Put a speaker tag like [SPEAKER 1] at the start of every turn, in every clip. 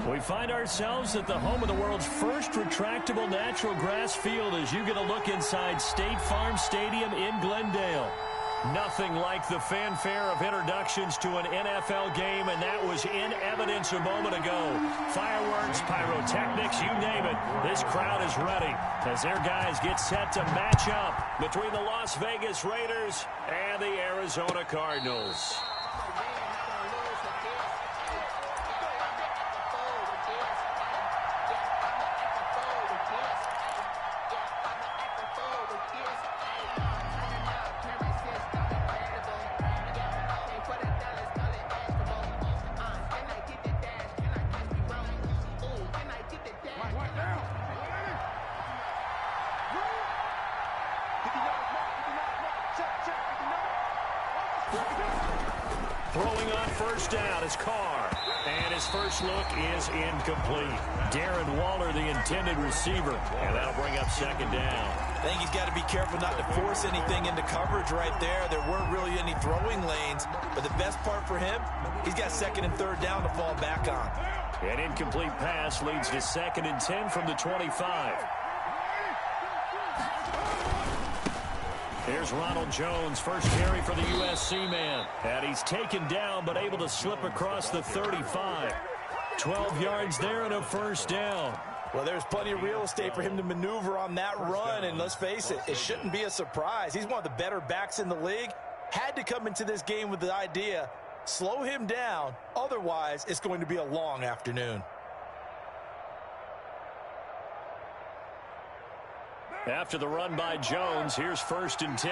[SPEAKER 1] We find ourselves at the home of the world's first retractable natural grass field as you get a look inside State Farm Stadium in Glendale. Nothing like the fanfare of introductions to an NFL game, and that was in evidence a moment ago. Fireworks, pyrotechnics, you name it. This crowd is ready as their guys get set to match up between the Las Vegas Raiders and the Arizona Cardinals. Throwing on first down is Carr. And his first look is incomplete. Darren Waller, the intended receiver. And that'll bring up second down.
[SPEAKER 2] I think he's got to be careful not to force anything into coverage right there. There weren't really any throwing lanes. But the best part for him, he's got second and third down to fall back on.
[SPEAKER 1] An incomplete pass leads to 2nd and 10 from the 25. Here's Ronald Jones, first carry for the USC man. And he's taken down but able to slip across the 35. 12 yards there and a first down.
[SPEAKER 2] Well, there's plenty of real estate for him to maneuver on that run. And let's face it, it shouldn't be a surprise. He's one of the better backs in the league. Had to come into this game with the idea, slow him down. Otherwise, it's going to be a long afternoon.
[SPEAKER 1] After the run by Jones, here's 1st and 10.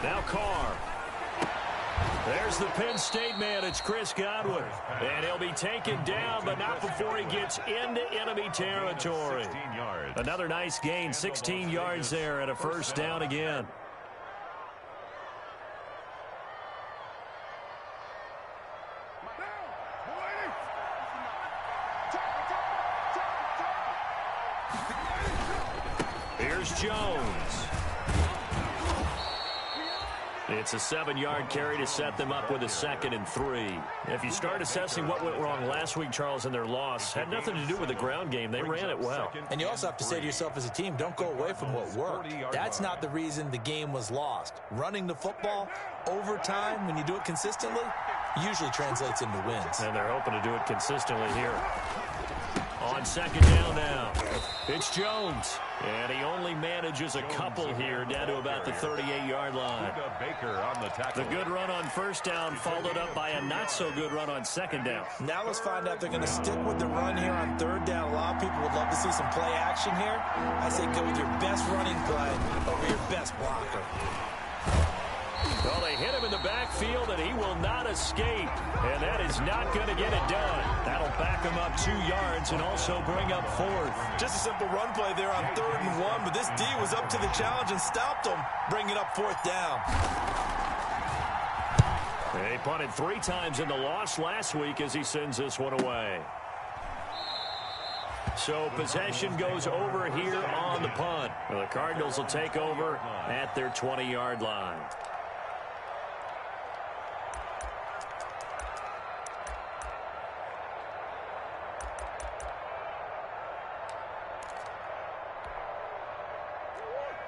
[SPEAKER 1] Now Carr. There's the Penn State man. It's Chris Godwin. And he'll be taken down, but not before he gets into enemy territory. Another nice gain, 16 yards there and a first down again. Here's Jones. It's a 7-yard carry to set them up with a 2nd and 3. If you start assessing what went wrong last week, Charles, in their loss, had nothing to do with the ground game. They ran it well.
[SPEAKER 2] And you also have to say to yourself as a team, don't go away from what worked. That's not the reason the game was lost. Running the football over time, when you do it consistently, usually translates into wins.
[SPEAKER 1] And they're hoping to do it consistently here. On 2nd down now, it's Jones. And he only manages a couple here down to about the 38-yard line. The good run on first down followed up by a not-so-good run on 2nd down.
[SPEAKER 2] Now let's find out if they're going to stick with the run here on 3rd down. A lot of people would love to see some play action here. I say go with your best running play over your best blocker.
[SPEAKER 1] Well, they hit him in the backfield, and he will not escape. And that is not going to get it done. That'll back him up 2 yards and also bring up 4th.
[SPEAKER 2] Just a simple run play there on 3rd and 1, but this D was up to the challenge and stopped him, bringing up 4th down.
[SPEAKER 1] They punted 3 times in the loss last week as he sends this one away. So possession goes over here on the punt. Well, the Cardinals will take over at their 20-yard line.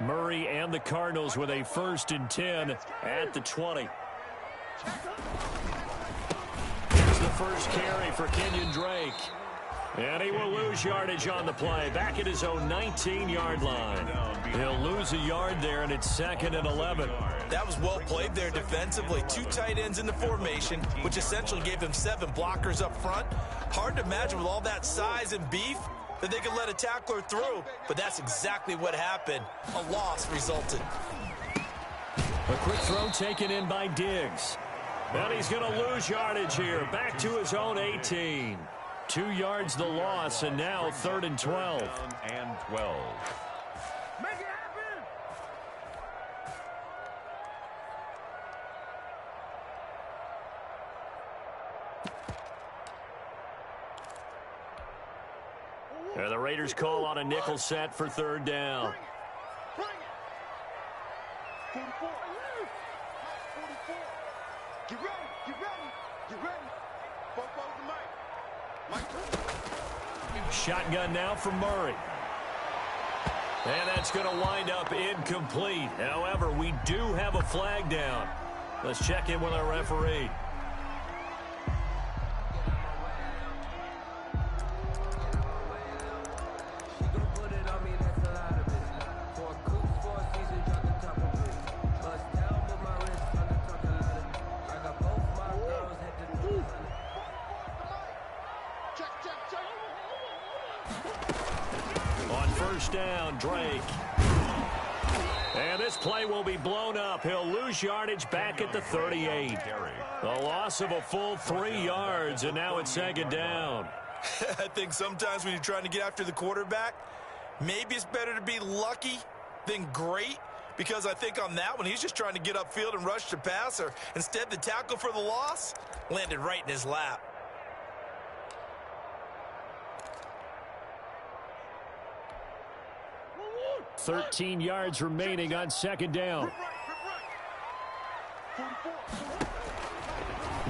[SPEAKER 1] Murray and the Cardinals with a 1st and 10 at the 20. Here's the first carry for Kenyon Drake. And he will lose yardage on the play. Back at his own 19-yard line. He'll lose a yard there, and it's 2nd and 11.
[SPEAKER 2] That was well played there defensively. 2 tight ends in the formation, which essentially gave him 7 blockers up front. Hard to imagine with all that size and beef that they could let a tackler through, but that's exactly what happened. A loss resulted.
[SPEAKER 1] A quick throw taken in by Diggs. And he's going to lose yardage here. Back to his own 18. 2 yards the loss, and now 3rd and 12.
[SPEAKER 3] And 12.
[SPEAKER 4] Make it happen!
[SPEAKER 1] And the Raiders call on a nickel set for 3rd down.
[SPEAKER 4] Bring it. 44. Get ready. Get ready. Get ready. Football's the mic.
[SPEAKER 1] Shotgun now from Murray. And that's going to wind up incomplete. However, we do have a flag down. Let's check in with our referee. On first down, Drake. And this play will be blown up. He'll lose yardage back at the 38. The loss of a full 3 yards, and now it's second down.
[SPEAKER 2] I think sometimes when you're trying to get after the quarterback, maybe it's better to be lucky than great, because I think on that one, he's just trying to get upfield and rush the passer. Instead, the tackle for the loss landed right in his lap.
[SPEAKER 1] $13 yards remaining on second down.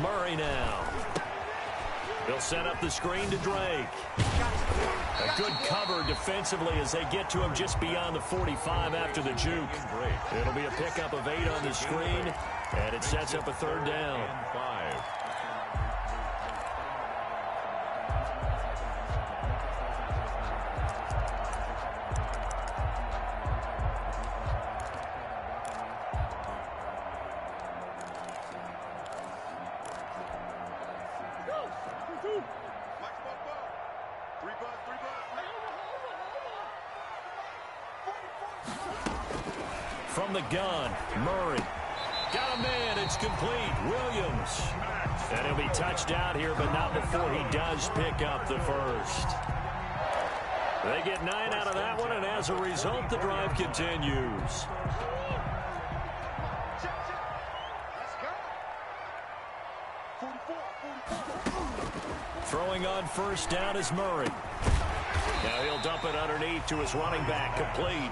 [SPEAKER 1] Murray now. He'll set up the screen to Drake. A good cover defensively as they get to him just beyond the 45 after the juke. It'll be a pickup of 8 on the screen, and it sets up a third down. 5. From the gun, Murray. Got a man, it's complete. Williams. And he'll be touched out here, but not before he does pick up the first. They get 9 out of that one, and as a result, the drive continues. Throwing on first down is Murray. Now he'll dump it underneath to his running back, complete.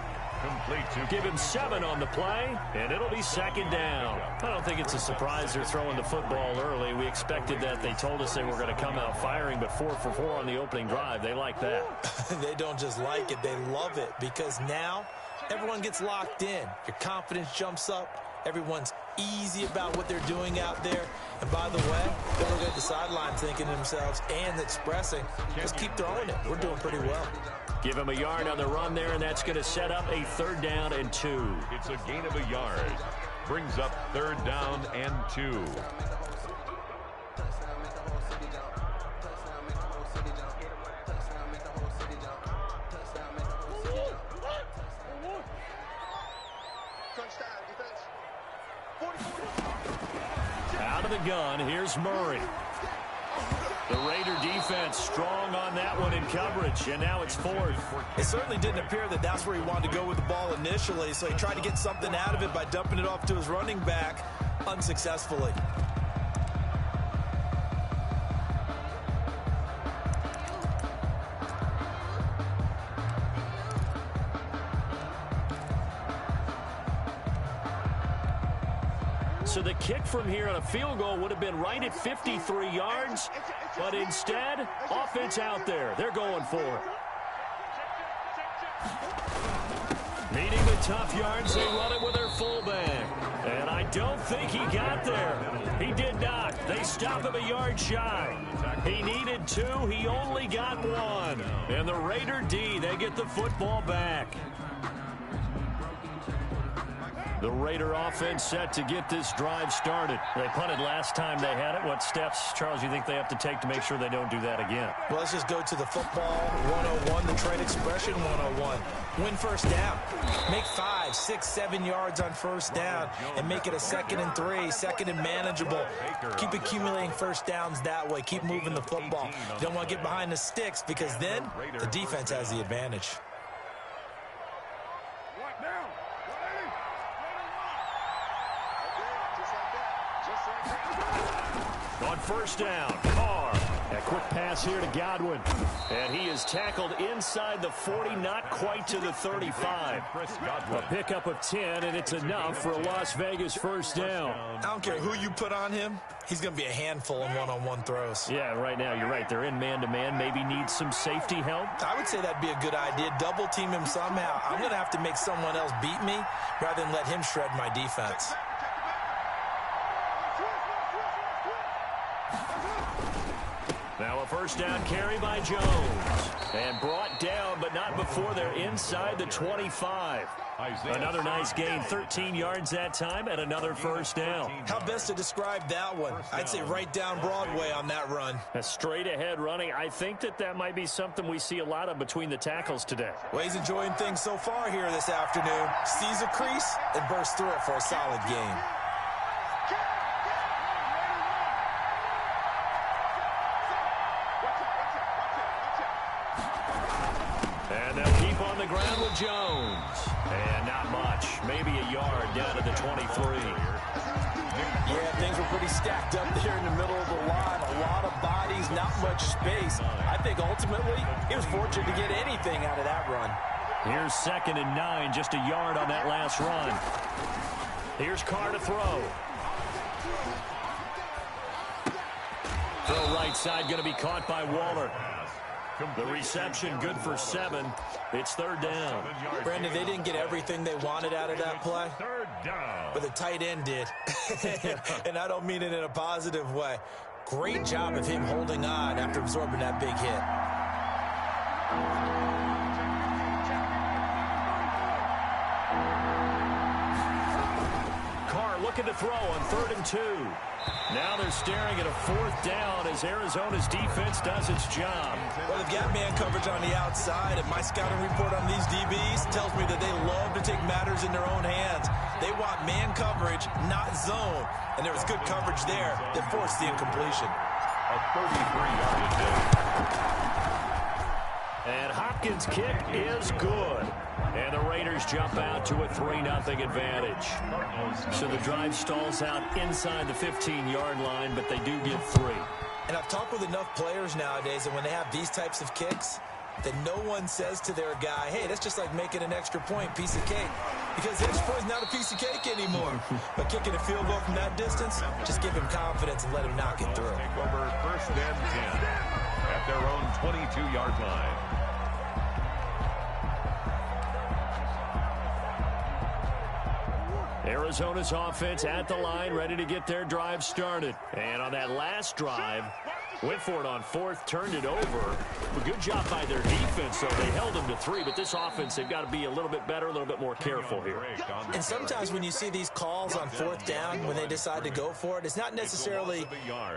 [SPEAKER 1] Give him 7 on the play, and it'll be second down. I don't think it's a surprise they're throwing the football early. We expected that. They told us they were going to come out firing, but 4 for 4 on the opening drive. They like that.
[SPEAKER 2] They don't just like it, they love it, because now everyone gets locked in. Your confidence jumps up. Everyone's easy about what they're doing out there. And by the way, they're looking at the sideline thinking to themselves and expressing, just keep throwing it. We're doing pretty well.
[SPEAKER 1] Give him a yard on the run there, and that's going to set up a third down and 2.
[SPEAKER 3] It's a gain of a yard. Brings up third down and 2.
[SPEAKER 1] Out of the gun, here's Murray. The Raider defense strong on that one in coverage, and now it's 4th.
[SPEAKER 2] It certainly didn't appear that that's where he wanted to go with the ball initially, so he tried to get something out of it by dumping it off to his running back unsuccessfully.
[SPEAKER 1] So the kick from here on a field goal would have been right at 53 yards, but instead, offense out there. They're going for it. Meeting the tough yards, they run it with their fullback. And I don't think he got there. He did not. They stop him a yard shy. He needed 2. He only got 1. And the Raider D, they get the football back. The Raider offense set to get this drive started. They punted last time they had it. What steps, Charles, you think they have to take to make sure they don't do that again?
[SPEAKER 2] Well, let's just go to the football 101, the trade expression 101. Win first down. Make 5, 6, 7 yards on first down and make it a 2nd and 3, 2nd and manageable. Keep accumulating first downs that way. Keep moving the football. You don't want to get behind the sticks because then the defense has the advantage.
[SPEAKER 1] On first down, Carr. A quick pass here to Godwin. And he is tackled inside the 40, not quite to the 35. A pickup of 10, and it's enough for a Las Vegas first down.
[SPEAKER 2] I don't care who you put on him. He's going to be a handful in one-on-one throws.
[SPEAKER 1] Yeah, right now, you're right. They're in man-to-man. Maybe need some safety help.
[SPEAKER 2] I would say that'd be a good idea. Double team him somehow. I'm going to have to make someone else beat me rather than let him shred my defense.
[SPEAKER 1] Now a first down carry by Jones. And brought down, but not before they're inside the 25. Another nice gain, 13 yards that time, and another first down.
[SPEAKER 2] How best to describe that one? I'd say right down Broadway on that run.
[SPEAKER 1] A straight-ahead running. I think that might be something we see a lot of between the tackles today.
[SPEAKER 2] Well, he's enjoying things so far here this afternoon. Sees a crease and bursts through it for a solid gain.
[SPEAKER 1] And they'll keep on the ground with Jones. And not much. Maybe a yard down to the 23.
[SPEAKER 2] Yeah, things were pretty stacked up there in the middle of the line. A lot of bodies, not much space. I think ultimately he was fortunate to get anything out of that run.
[SPEAKER 1] Here's 2nd and 9, just a yard on that last run. Here's Carr to throw. Throw right side, going to be caught by Waller. The reception good for 7. It's 3rd down.
[SPEAKER 2] Brandon, they didn't get everything they wanted out of that play, but the tight end did. And I don't mean it in a positive way. Great job of him holding on after absorbing that big hit.
[SPEAKER 1] Carr looking to throw on 3rd and 2. Now they're staring at a 4th down as Arizona's defense does its job.
[SPEAKER 2] Well, they've got man coverage on the outside, and my scouting report on these DBs tells me that they love to take matters in their own hands. They want man coverage, not zone. And there was good coverage there that forced the incompletion.
[SPEAKER 3] A 33-yard attempt.
[SPEAKER 1] And Hopkins' kick is good. And the Raiders jump out to a 3-0 advantage. So the drive stalls out inside the 15-yard line, but they do get 3.
[SPEAKER 2] And I've talked with enough players nowadays that when they have these types of kicks, that no one says to their guy, hey, that's just like making an extra point, piece of cake. Because the extra point is not a piece of cake anymore. But kicking a field goal from that distance, just give him confidence and let him knock it through.
[SPEAKER 3] Take over 1st and 10 at their own 22-yard line.
[SPEAKER 1] Arizona's offense at the line, ready to get their drive started. And on that last drive, went for it on 4th, turned it over. A good job by their defense, though. They held them to 3, but this offense, they've got to be a little bit better, a little bit more careful here.
[SPEAKER 2] And sometimes when you see these calls on 4th down, when they decide to go for it, it's not necessarily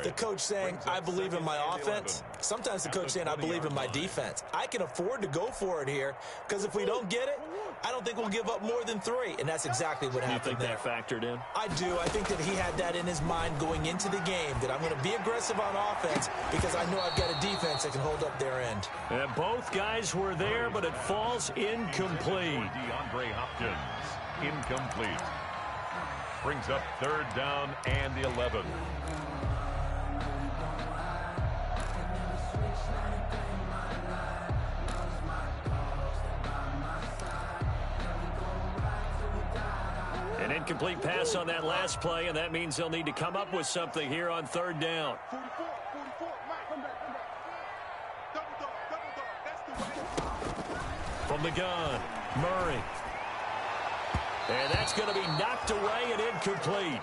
[SPEAKER 2] the coach saying, I believe in my offense. Sometimes the coach saying, I believe in my defense. I can afford to go for it here, because if we don't get it, I don't think we'll give up more than 3, and that's exactly what happened there.
[SPEAKER 1] You think that factored in?
[SPEAKER 2] I do. I think that he had that in his mind going into the game, that I'm going to be aggressive on offense because I know I've got a defense that can hold up their end.
[SPEAKER 1] And both guys were there, but it falls incomplete.
[SPEAKER 3] DeAndre Hopkins, incomplete. Brings up 3rd down and 11.
[SPEAKER 1] An incomplete pass on that last play, and that means they'll need to come up with something here on 3rd down. From the gun, Murray. And that's going to be knocked away and incomplete.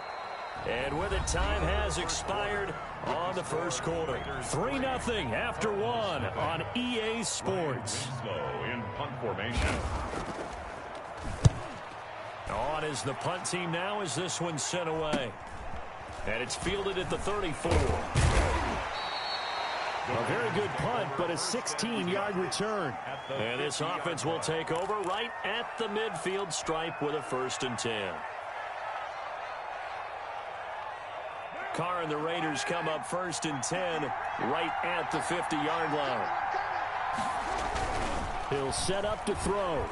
[SPEAKER 1] And with it, time has expired on the first quarter. 3-0 after 1 on EA Sports.
[SPEAKER 3] Slow in punt formation.
[SPEAKER 1] On is the punt team now as this one's sent away. And it's fielded at the 34. A very good punt, but a 16-yard return. And this offense will take over right at the midfield stripe with a 1st and 10. Carr and the Raiders come up 1st and 10 right at the 50-yard line. He'll set up to throw.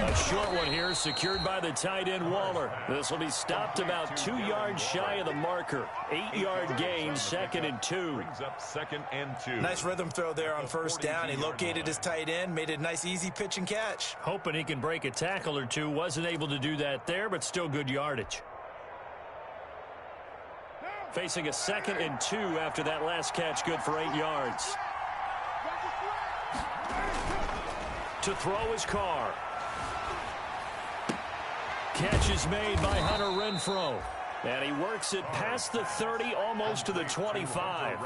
[SPEAKER 1] A short one here, secured by the tight end Waller. This will be stopped about 2 yards shy of the marker. 8-yard gain, 2nd and 2.
[SPEAKER 3] Brings up 2nd and 2.
[SPEAKER 2] Nice rhythm throw there on first down. He located his tight end, made it a nice easy pitch and catch.
[SPEAKER 1] Hoping he can break a tackle or two. Wasn't able to do that there, but still good yardage. Facing a 2nd and 2 after that last catch, good for 8 yards. To throw his Carr. Catch is made by Hunter Renfrow. And he works it past the 30, almost to the 25.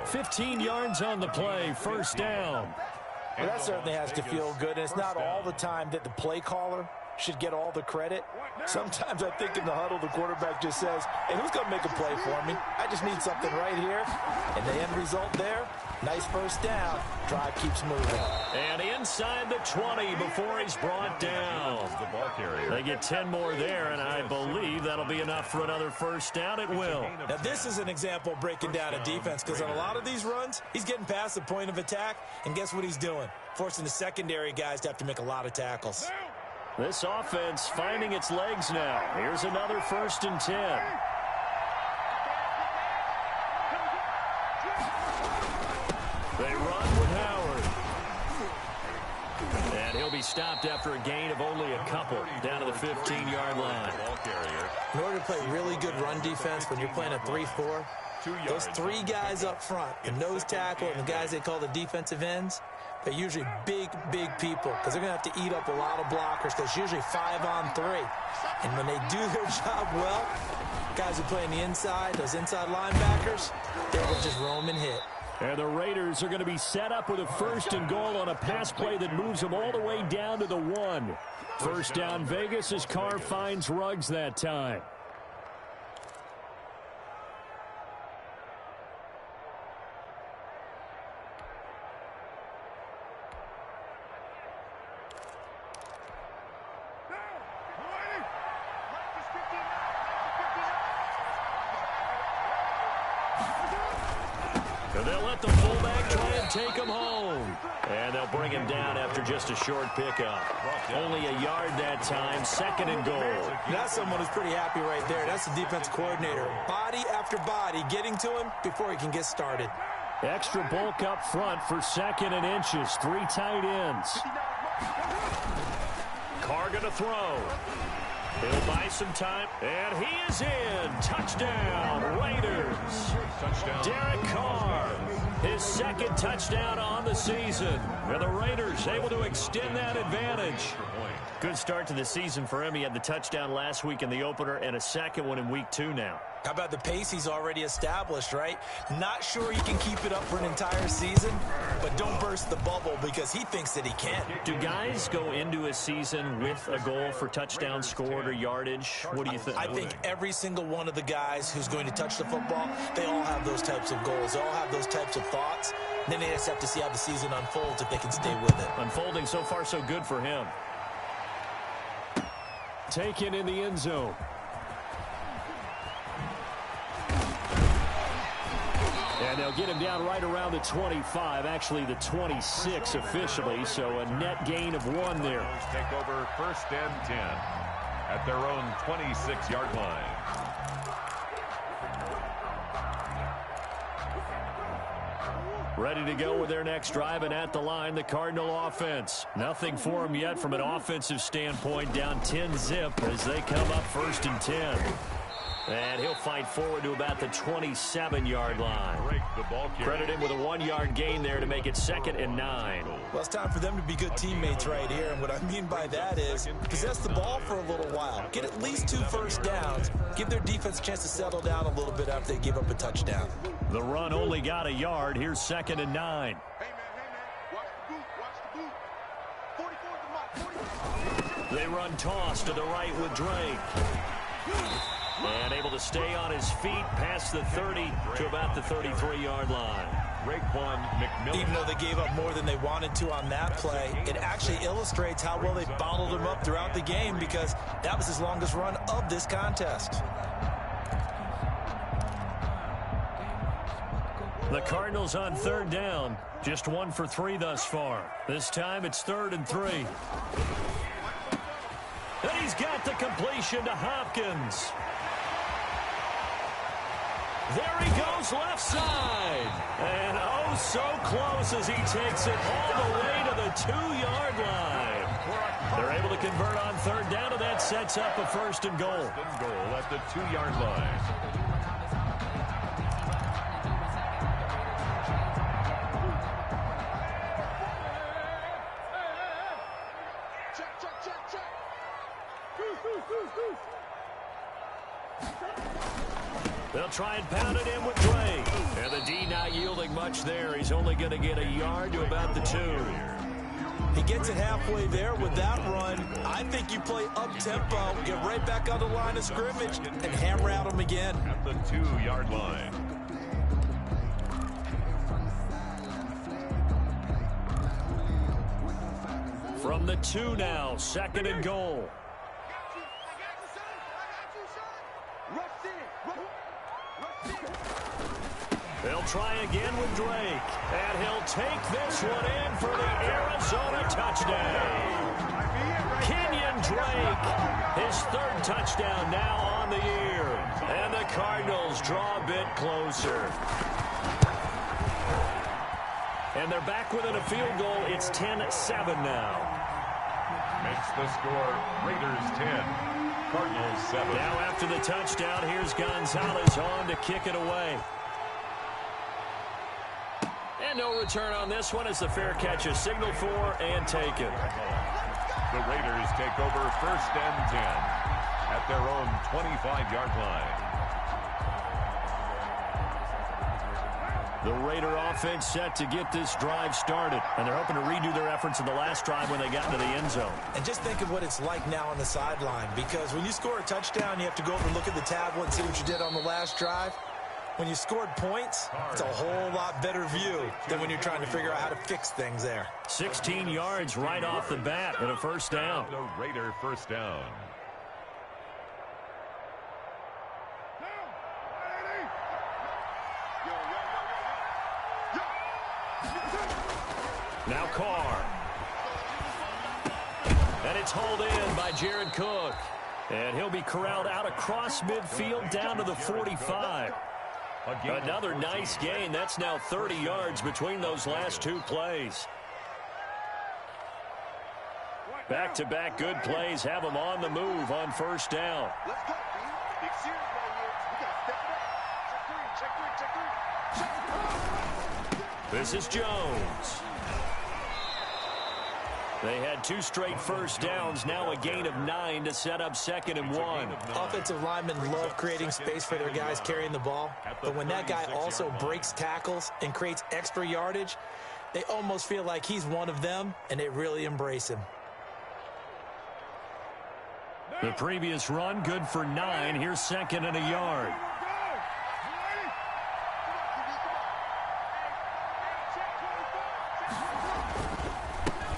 [SPEAKER 1] 15 yards on the play, first down.
[SPEAKER 5] Well, that certainly has to feel good. And it's not all the time that the play caller should get all the credit. Sometimes I think in the huddle, the quarterback just says, hey, who's going to make a play for me? I just need something right here. And the end result there, nice first down. Drive keeps moving.
[SPEAKER 1] And inside the 20 before he's brought down.
[SPEAKER 3] The ball carrier.
[SPEAKER 1] They get 10 more there, and I believe that'll be enough for another first down. It will.
[SPEAKER 2] Now, this is an example of breaking down a defense, because on a lot of these runs, he's getting past the point of attack, and guess what he's doing? Forcing the secondary guys to have to make a lot of tackles.
[SPEAKER 1] This offense finding its legs now. Here's another 1st and 10. They run with Howard. And he'll be stopped after a gain of only a couple down to the 15-yard line.
[SPEAKER 2] In order to play really good run defense when you're playing a 3-4, those 3 guys up front, the nose tackle and the guys they call the defensive ends, they're usually big, big people because they're going to have to eat up a lot of blockers because it's usually 5-on-3. And when they do their job well, guys who play on the inside, those inside linebackers, they will just roam and hit.
[SPEAKER 1] And the Raiders are going to be set up with a 1st and goal on a pass play that moves them all the way down to the 1. First down Vegas as Carr finds Ruggs that time. They'll let the fullback try and take him home. And they'll bring him down after just a short pickup. Only a yard that time, 2nd and goal.
[SPEAKER 2] That's someone who's pretty happy right there. That's the defense coordinator. Body after body getting to him before he can get started.
[SPEAKER 1] Extra bulk up front for 2nd and inches. 3 tight ends. Carr going to throw. He'll buy some time, and he is in. Touchdown, Raiders.
[SPEAKER 3] Touchdown.
[SPEAKER 1] Derek Carr, his 2nd touchdown on the season. And the Raiders able to extend that advantage. Good start to the season for him. He had the touchdown last week in the opener and a 2nd one in week 2 now.
[SPEAKER 2] How about the pace he's already established, right? Not sure he can keep it up for an entire season, but don't burst the bubble because he thinks that he can.
[SPEAKER 1] Do guys go into a season with a goal for touchdowns scored or yardage? What do you think?
[SPEAKER 2] I think every single one of the guys who's going to touch the football, they all have those types of goals. They all have those types of thoughts. Then they just have to see how the season unfolds if they can stay with it.
[SPEAKER 1] Unfolding so far so good for him. Taken in the end zone. And they'll get him down right around the 25, actually the 26 officially, so a net gain of 1 there.
[SPEAKER 3] Take over 1st and 10 at their own 26-yard line.
[SPEAKER 1] Ready to go with their next drive, and at the line, the Cardinal offense. Nothing for them yet from an offensive standpoint, down 10-zip as they come up 1st and 10. And he'll fight forward to about the 27-yard line. Credit him with a 1-yard gain there to make it 2nd and 9.
[SPEAKER 2] Well, it's time for them to be good teammates right here. And what I mean by that is possess the ball for a little while. Get at least 2 first downs. Give their defense a chance to settle down a little bit after they give up a touchdown.
[SPEAKER 1] The run only got a yard. Here's 2nd and 9. They run toss to the right with Drake. And able to stay on his feet past the 30 to about the 33-yard line.
[SPEAKER 2] Even though they gave up more than they wanted to on that play, it actually illustrates how well they bottled him up throughout the game because that was his longest run of this contest.
[SPEAKER 1] The Cardinals on 3rd down. Just 1 for 3 thus far. This time it's 3rd and 3. And he's got the completion to Hopkins. There he goes, left side. And oh, so close as he takes it all the way to the 2-yard line. They're able to convert on third down, and that sets up a first and goal.
[SPEAKER 3] First and goal at the 2-yard line.
[SPEAKER 1] They'll try and pound it in with Drake. And the D not yielding much there. He's only going to get a yard to about the 2.
[SPEAKER 2] He gets it halfway there with that run. I think you play up-tempo, get right back on the line of scrimmage, and hammer out him again.
[SPEAKER 3] At the 2-yard line.
[SPEAKER 1] From the 2 now, second and goal. They'll try again with Drake. And he'll take this one in for the Arizona touchdown. Kenyon Drake, his 3rd touchdown now on the year. And the Cardinals draw a bit closer. And they're back within a field goal. It's 10-7 now.
[SPEAKER 3] Makes the score Raiders 10, Cardinals 7.
[SPEAKER 1] Now after the touchdown, here's Gonzalez on to kick it away. And no return on this one as the fair catch is signaled for and taken.
[SPEAKER 3] The Raiders take over first and 10 at their own 25-yard line.
[SPEAKER 1] The Raider offense set to get this drive started. And they're hoping to redo their efforts in the last drive when they got into the end zone.
[SPEAKER 5] And just think of what it's like now on the sideline. Because when you score a touchdown, you have to go over and look at the tablet and see what you did on the last drive. When you scored points, it's a whole lot better view than when you're trying to figure out how to fix things there.
[SPEAKER 1] 16 yards right off the bat and a first down.
[SPEAKER 3] The Raider first down.
[SPEAKER 1] Now Carr. And it's hauled in by Jared Cook. And he'll be corralled out across midfield down to the 45. Another nice gain. That's now 30 yards between those last 2 plays. Back-to-back good plays have them on the move on first down.
[SPEAKER 4] Let's go, B. Big series right here. We got to step it up. Check 3, check 3, check 3.
[SPEAKER 1] This is Jones. They had 2 straight first downs, now a gain of 9 to set up 2nd and 1.
[SPEAKER 5] Offensive linemen love creating space for their guys carrying the ball. But when that guy also breaks tackles and creates extra yardage, they almost feel like he's one of them, and they really embrace him.
[SPEAKER 1] The previous run, good for 9. Here's 2nd and a yard.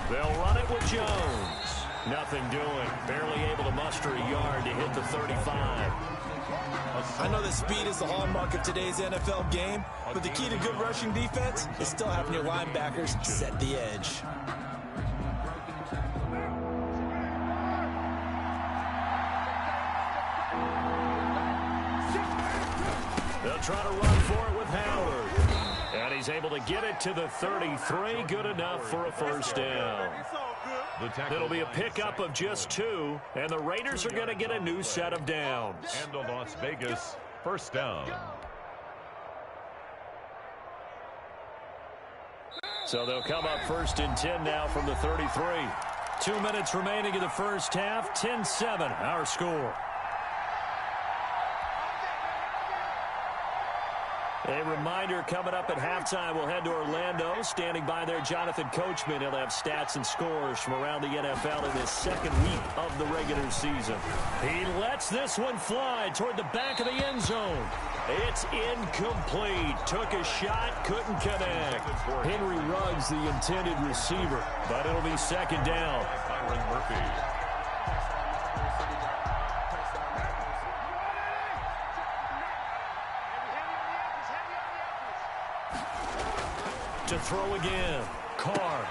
[SPEAKER 1] They'll run it with Jones. Nothing doing. Barely able to muster a yard to hit the 35.
[SPEAKER 5] I know that speed is the hallmark of today's NFL game, but the key to good rushing defense is still having your linebackers set the edge.
[SPEAKER 1] They'll try to run for it with Howard. And he's able to get it to the 33. Good enough for a first down. It'll be a pickup of just 2, and the Raiders are going to get a new set of downs.
[SPEAKER 3] And the Las Vegas first down.
[SPEAKER 1] So they'll come up first and 10 now from the 33. 2 minutes remaining in the first half. 10-7 our score. A reminder, coming up at halftime, we'll head to Orlando. Standing by there, Jonathan Coachman. He'll have stats and scores from around the NFL in this 2nd week of the regular season. He lets this one fly toward the back of the end zone. It's incomplete. Took a shot, couldn't connect. Henry Ruggs, the intended receiver, but it'll be 2nd down.
[SPEAKER 3] Byron Murphy.
[SPEAKER 1] To throw again. Carr.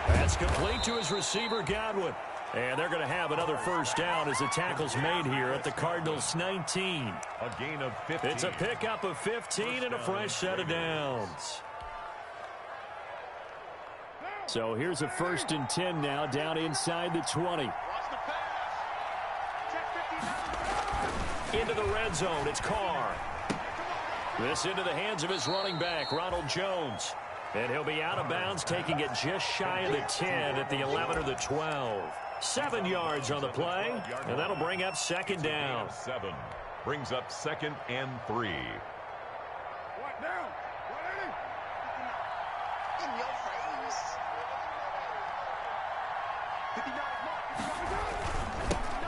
[SPEAKER 1] That's complete to his receiver, Godwin. And they're going to have another first down as the tackle's made here at the Cardinals' 19.
[SPEAKER 3] A gain of 15.
[SPEAKER 1] It's a pickup of 15 and a fresh set of downs. So here's a 1st and 10 now, down inside the 20. Into the red zone, it's Carr. This into the hands of his running back, Ronald Jones. And he'll be out of bounds, taking it just shy of the 10 at the 11 or the 12. 7 yards on the play, and that'll bring up 2nd down.
[SPEAKER 3] 7 brings up 2nd and 3.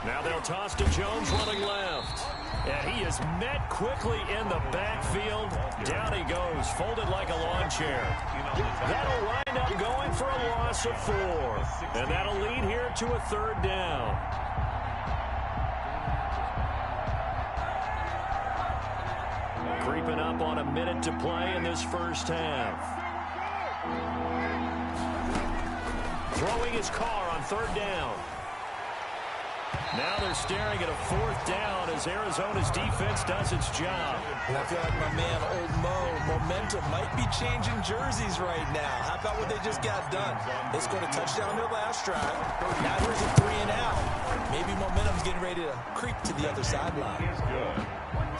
[SPEAKER 1] Now they'll toss to Jones running left. And he is met quickly in the backfield. Down he goes, folded like a lawn chair. That'll wind up going for a loss of 4. And that'll lead here to a 3rd down. Creeping up on a minute to play in this first half. Throwing his Carr on 3rd down. Now they're staring at a 4th down as Arizona's defense does its job.
[SPEAKER 5] And I feel like my man, Old Mo, momentum might be changing jerseys right now. How about what they just got done? They scored a touchdown their last drive. Now here's a 3 and out. Maybe momentum's getting ready to creep to the other sideline.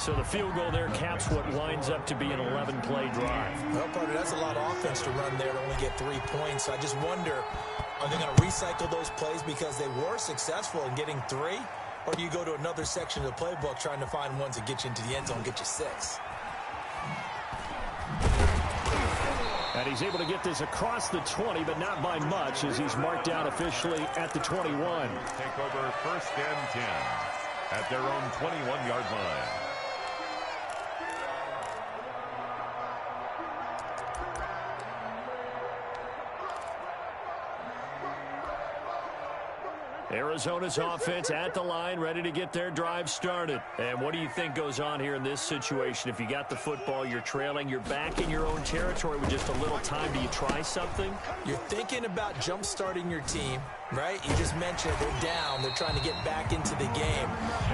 [SPEAKER 1] So the field goal there caps what winds up to be an 11-play drive.
[SPEAKER 5] Well, partner, that's a lot of offense to run there to only get 3 points. So I just wonder, are they going to recycle those plays because they were successful in getting 3? Or do you go to another section of the playbook trying to find ones that get you into the end zone and get you 6?
[SPEAKER 1] And he's able to get this across the 20, but not by much as he's marked down officially at the 21.
[SPEAKER 3] Take over 1st and 10 at their own 21-yard line.
[SPEAKER 1] Arizona's offense at the line, ready to get their drive started. And what do you think goes on here in this situation? If you got the football, you're trailing, you're back in your own territory with just a little time. Do you try something?
[SPEAKER 5] You're thinking about jump-starting your team, right? You just mentioned they're down. They're trying to get back into the game.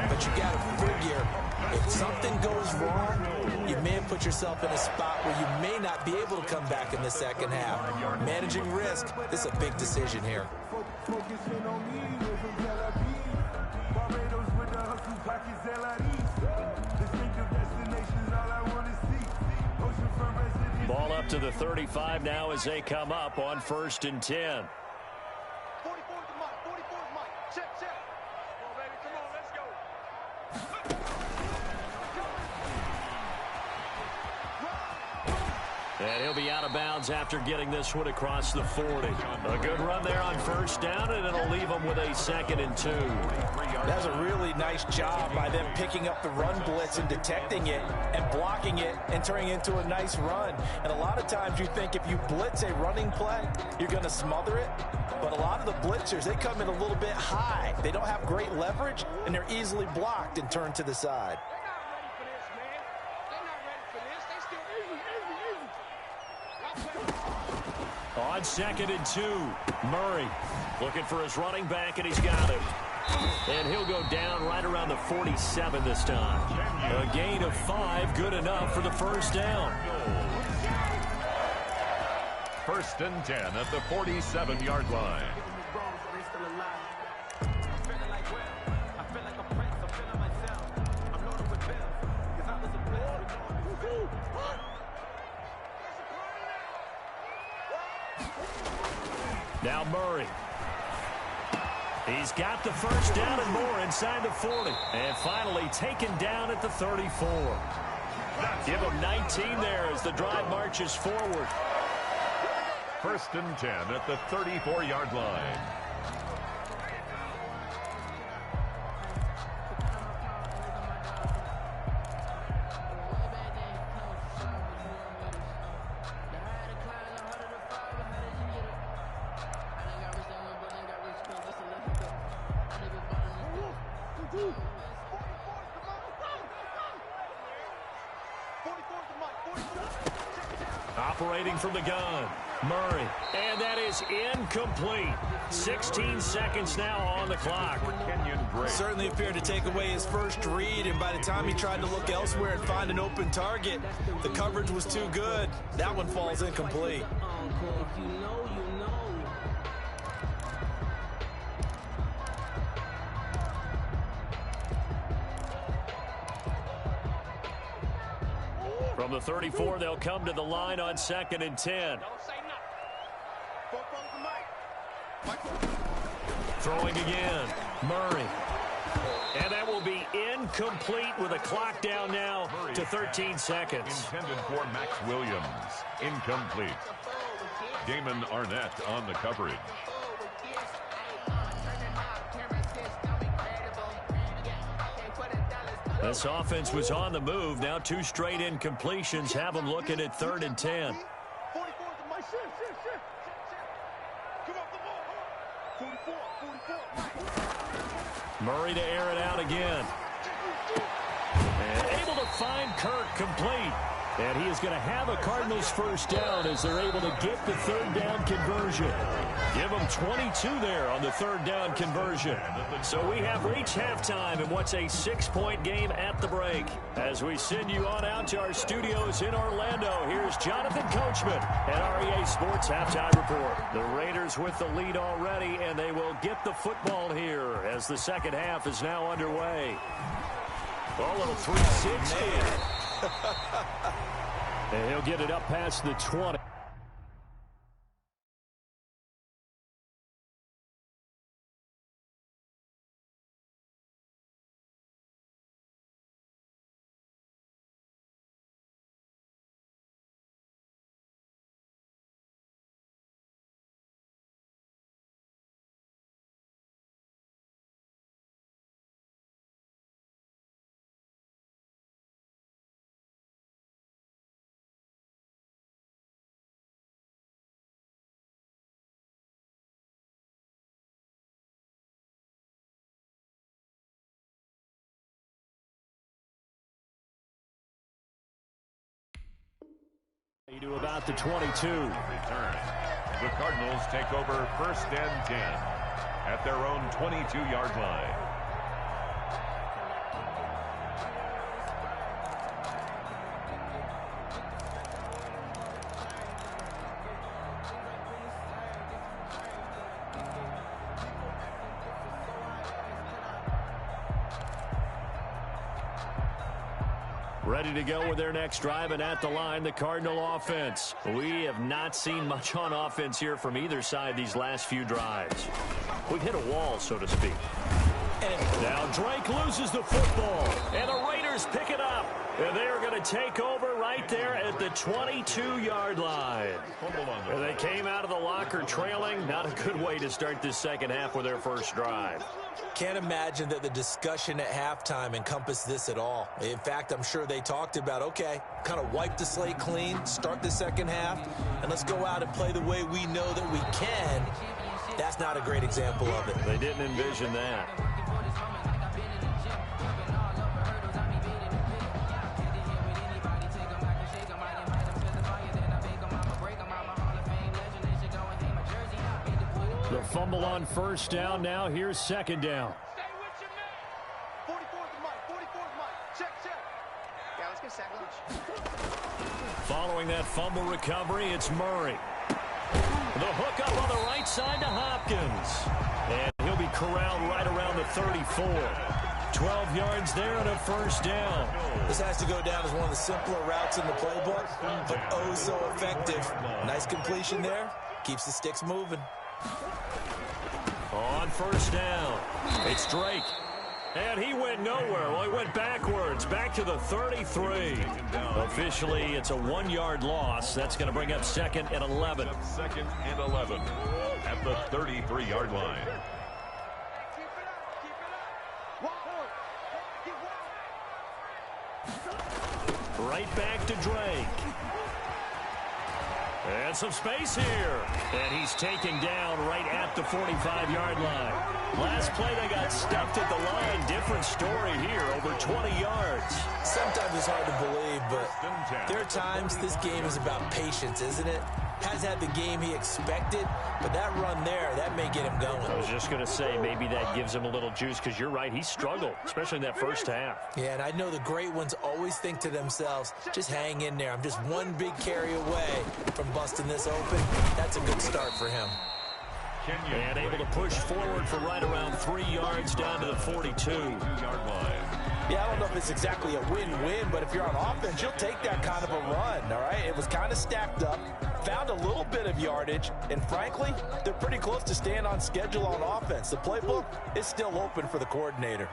[SPEAKER 5] But you got to figure, if something goes wrong, you may have put yourself in a spot where you may not be able to come back in the second half. Managing risk, this is a big decision here.
[SPEAKER 1] Ball up to the 35 now as they come up on 1st and 10.
[SPEAKER 4] 44 to Mike. 44 to Mike. Check. Come on, baby. Come on, let's go.
[SPEAKER 1] And he'll be out of bounds after getting this one across the 40. A good run there on 1st down, and it'll leave them with a 2nd and 2.
[SPEAKER 5] That's a really nice job by them picking up the run blitz and detecting it and blocking it and turning it into a nice run. And a lot of times you think if you blitz a running play, you're going to smother it. But a lot of the blitzers, they come in a little bit high. They don't have great leverage, and they're easily blocked and turned to the side.
[SPEAKER 1] On 2nd and 2, Murray looking for his running back, and he's got him. And he'll go down right around the 47 this time. A gain of 5, good enough for the first down.
[SPEAKER 3] 1st and 10 at the 47-yard line.
[SPEAKER 1] Now Murray. He's got the first down and more inside the 40. And finally taken down at the 34. Give him 19 there as the drive marches forward.
[SPEAKER 3] 1st and 10 at the 34-yard line.
[SPEAKER 1] Operating from the gun. Murray. And that is incomplete. 16 seconds now on the clock.
[SPEAKER 2] Certainly appeared to take away his first read, and by the time he tried to look elsewhere and find an open target, the coverage was too good. That one falls incomplete.
[SPEAKER 1] From the 34, they'll come to the line on 2nd and 10. Throwing again. Murray. And that will be incomplete with a clock down now to 13 seconds.
[SPEAKER 3] Intended for Max Williams. Incomplete. Damon Arnett on the coverage.
[SPEAKER 1] This offense was on the move. Now 2 straight incompletions have them looking at 3rd and 10. Murray to air it out again. And able to find Kirk complete. And he is going to have a Cardinals first down as they're able to get the 3rd down conversion. Give them 22 there on the 3rd down conversion. So we have reached halftime in what's a 6-point game at the break. As we send you on out to our studios in Orlando, here's Jonathan Coachman at REA Sports Halftime Report. The Raiders with the lead already, and they will get the football here as the second half is now underway. A little 360. And he'll get it up past the 20. To about the 22.
[SPEAKER 3] Return. The Cardinals take over 1st and 10 at their own 22-yard line.
[SPEAKER 1] Ready to go with their next drive, and at the line, the Cardinal offense. We have not seen much on offense here from either side these last few drives. We've hit a wall, so to speak. And now Drake loses the football, and the Raiders pick it up. And they are going to take over right there at the 22-yard line. And they came out of the locker trailing. Not a good way to start this second half with their first drive.
[SPEAKER 5] Can't imagine that the discussion at halftime encompassed this at all. In fact, I'm sure they talked about, okay, kind of wipe the slate clean, start the second half, and let's go out and play the way we know that we can. That's not a great example of it.
[SPEAKER 1] They didn't envision that. The fumble on first down. Now here's second down.
[SPEAKER 4] Stay with your man. 44th Mike. 44th Mike. Check. Yeah, let's get sack lunch.
[SPEAKER 1] Following that fumble recovery, it's Murray. The hook up on the right side to Hopkins. And he'll be corralled right around the 34. 12 yards there and a first down.
[SPEAKER 5] This has to go down as one of the simpler routes in the playbook, but oh so effective. Nice completion there. Keeps the sticks moving.
[SPEAKER 1] On first down, it's Drake. And he went nowhere. Well, he went backwards, back to the 33. Officially, it's a 1-yard loss. That's going to bring up 2nd and 11.
[SPEAKER 3] 2nd and 11 at the 33-yard line.
[SPEAKER 1] Right back to Drake. And some space here. And he's taken down right at the 45-yard line. Last play, they got stuffed at the line. Different story here, over 20 yards.
[SPEAKER 5] Sometimes it's hard to believe, but there are times this game is about patience, isn't it? has had the game he expected, but that run there, that may get him going.
[SPEAKER 1] I was just going to say, maybe that gives him a little juice, because you're right, he struggled, especially in that first half.
[SPEAKER 5] Yeah, and I know the great ones always think to themselves, just hang in there. I'm just one big carry away from busting this open. That's a good start for him.
[SPEAKER 1] And able to push forward for right around 3 yards down to the 42-yard line.
[SPEAKER 5] Yeah, I don't know if it's exactly a win-win, but if you're on offense, you'll take that kind of a run, all right? It was kind of stacked up, found a little bit of yardage, and frankly, they're pretty close to staying on schedule on offense. The playbook is still open for the coordinator.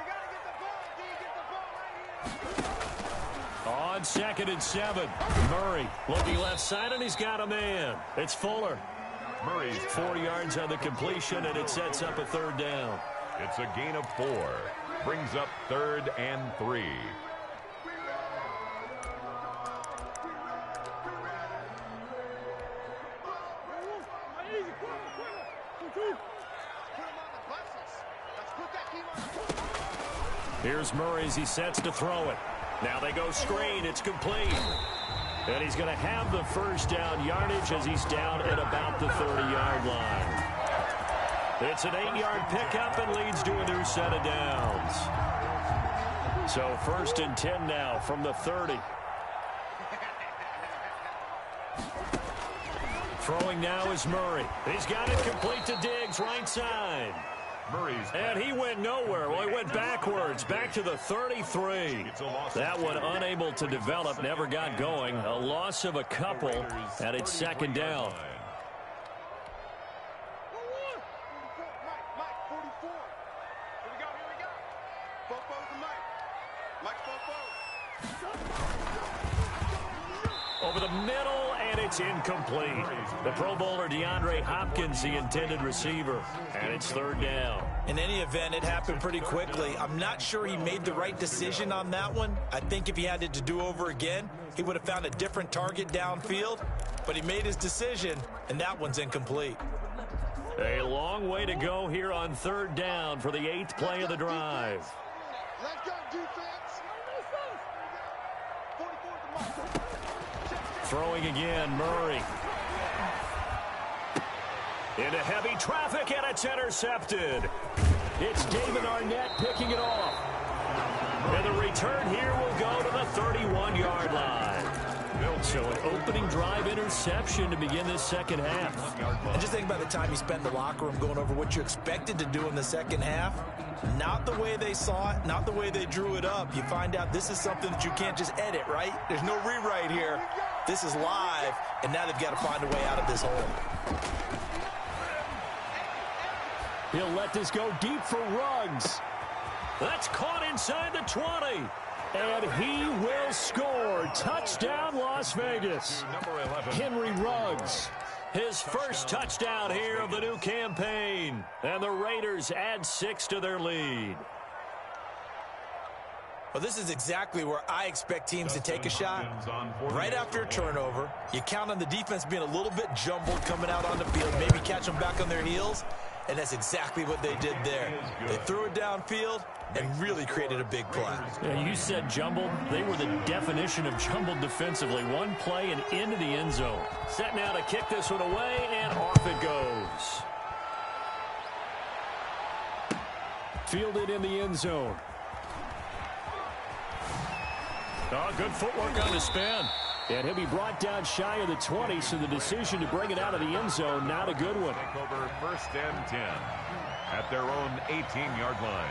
[SPEAKER 1] On 2nd and 7, Murray looking left side, and he's got a man. It's Fuller.
[SPEAKER 3] Murray's
[SPEAKER 1] 4 yards on the completion, and it sets up a 3rd down.
[SPEAKER 3] It's a gain of 4. Brings up 3rd and 3.
[SPEAKER 1] Here's Murray as he sets to throw it. Now they go screen. It's complete. And he's going to have the 1st down yardage as he's down at about the 30-yard line. It's an 8-yard pickup and leads to a new set of downs. So 1st and 10 now from the 30. Throwing now is Murray. He's got it complete to Diggs, right side. And he went nowhere. Well, he went backwards, back to the 33. That one unable to develop, never got going. A loss of a couple, and it's 2nd down. Over the middle, and it's incomplete. The Pro Bowler DeAndre Hopkins, the intended receiver, and it's 3rd down.
[SPEAKER 5] In any event, it happened pretty quickly. I'm not sure he made the right decision on that one. I think if he had it to do over again, he would have found a different target downfield, but he made his decision, and that one's incomplete.
[SPEAKER 1] A long way to go here on 3rd down for the 8th play of the drive.
[SPEAKER 4] Let's go, defense.
[SPEAKER 1] Throwing again, Murray. Into heavy traffic, and it's intercepted. It's David Arnett picking it off. And the return here will go to the 31-yard line. So an opening drive interception to begin this 2nd half.
[SPEAKER 5] And just think about the time you spent in the locker room going over what you expected to do in the 2nd half. Not the way they saw it, not the way they drew it up. You find out this is something that you can't just edit, right? There's no rewrite here. This is live, and now they've got to find a way out of this hole.
[SPEAKER 1] He'll let this go deep for Ruggs. That's caught inside the 20. And he will score. Touchdown, Las Vegas. Henry Ruggs. His first touchdown here of the new campaign. And the Raiders add 6 to their lead.
[SPEAKER 5] Well, this is exactly where I expect teams to take a shot. Right after a turnover, you count on the defense being a little bit jumbled coming out on the field, maybe catch them back on their heels, and that's exactly what they did there. They threw it downfield and really created a big play.
[SPEAKER 1] Yeah, you said jumbled. They were the definition of jumbled defensively. One play and into the end zone. Set now to kick this one away, and off it goes. Fielded in the end zone. Oh, good footwork on the spin. And he'll be brought down shy of the 20, so the decision to bring it out of the end zone, not a good one.
[SPEAKER 3] Take over 1st and 10 at their own 18-yard line.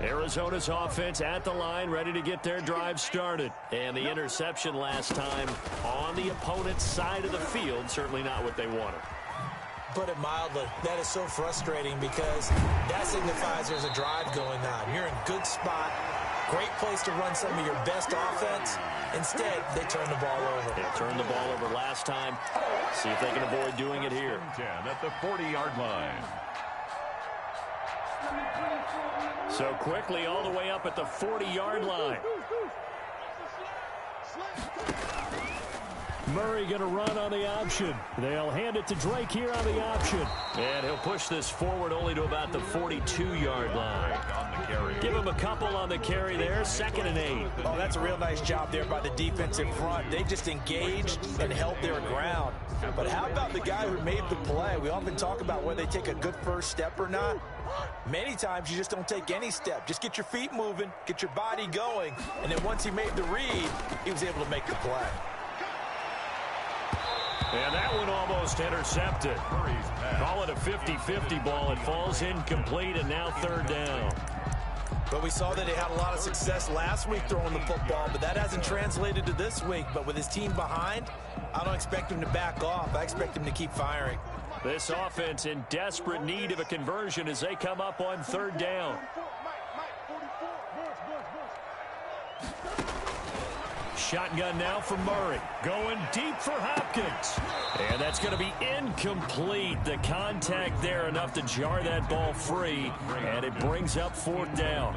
[SPEAKER 1] Arizona's offense at the line, ready to get their drive started. And the interception last time on the opponent's side of the field, certainly not what they wanted.
[SPEAKER 5] Put it mildly, that is so frustrating because that signifies there's a drive going on. You're in good spot, great place to run some of your best offense. Instead, they turn the ball over.
[SPEAKER 1] They turned the ball over last time. See if they can avoid doing it here.
[SPEAKER 3] 10 at the 40-yard line.
[SPEAKER 1] So quickly all the way up at the 40-yard line. Murray going to run on the option. They'll hand it to Drake here on the option. And he'll push this forward only to about the 42-yard line.
[SPEAKER 3] On the carry.
[SPEAKER 1] Give him a couple on the carry there. 2nd and 8.
[SPEAKER 5] Oh, that's a real nice job there by the defensive front. They just engaged and held their ground. But how about the guy who made the play? We often talk about whether they take a good first step or not. Many times you just don't take any step. Just get your feet moving, get your body going, and then once he made the read, he was able to make the play.
[SPEAKER 1] And that one almost intercepted. Call it a 50-50 ball. It falls incomplete, and now 3rd down.
[SPEAKER 2] But we saw that he had a lot of success last week throwing the football, but that hasn't translated to this week. But with his team behind, I don't expect him to back off. I expect him to keep firing.
[SPEAKER 1] This offense in desperate need of a conversion as they come up on 3rd down. Shotgun now for Murray. Going deep for Hopkins. And that's going to be incomplete. The contact there enough to jar that ball free. And it brings up 4th down.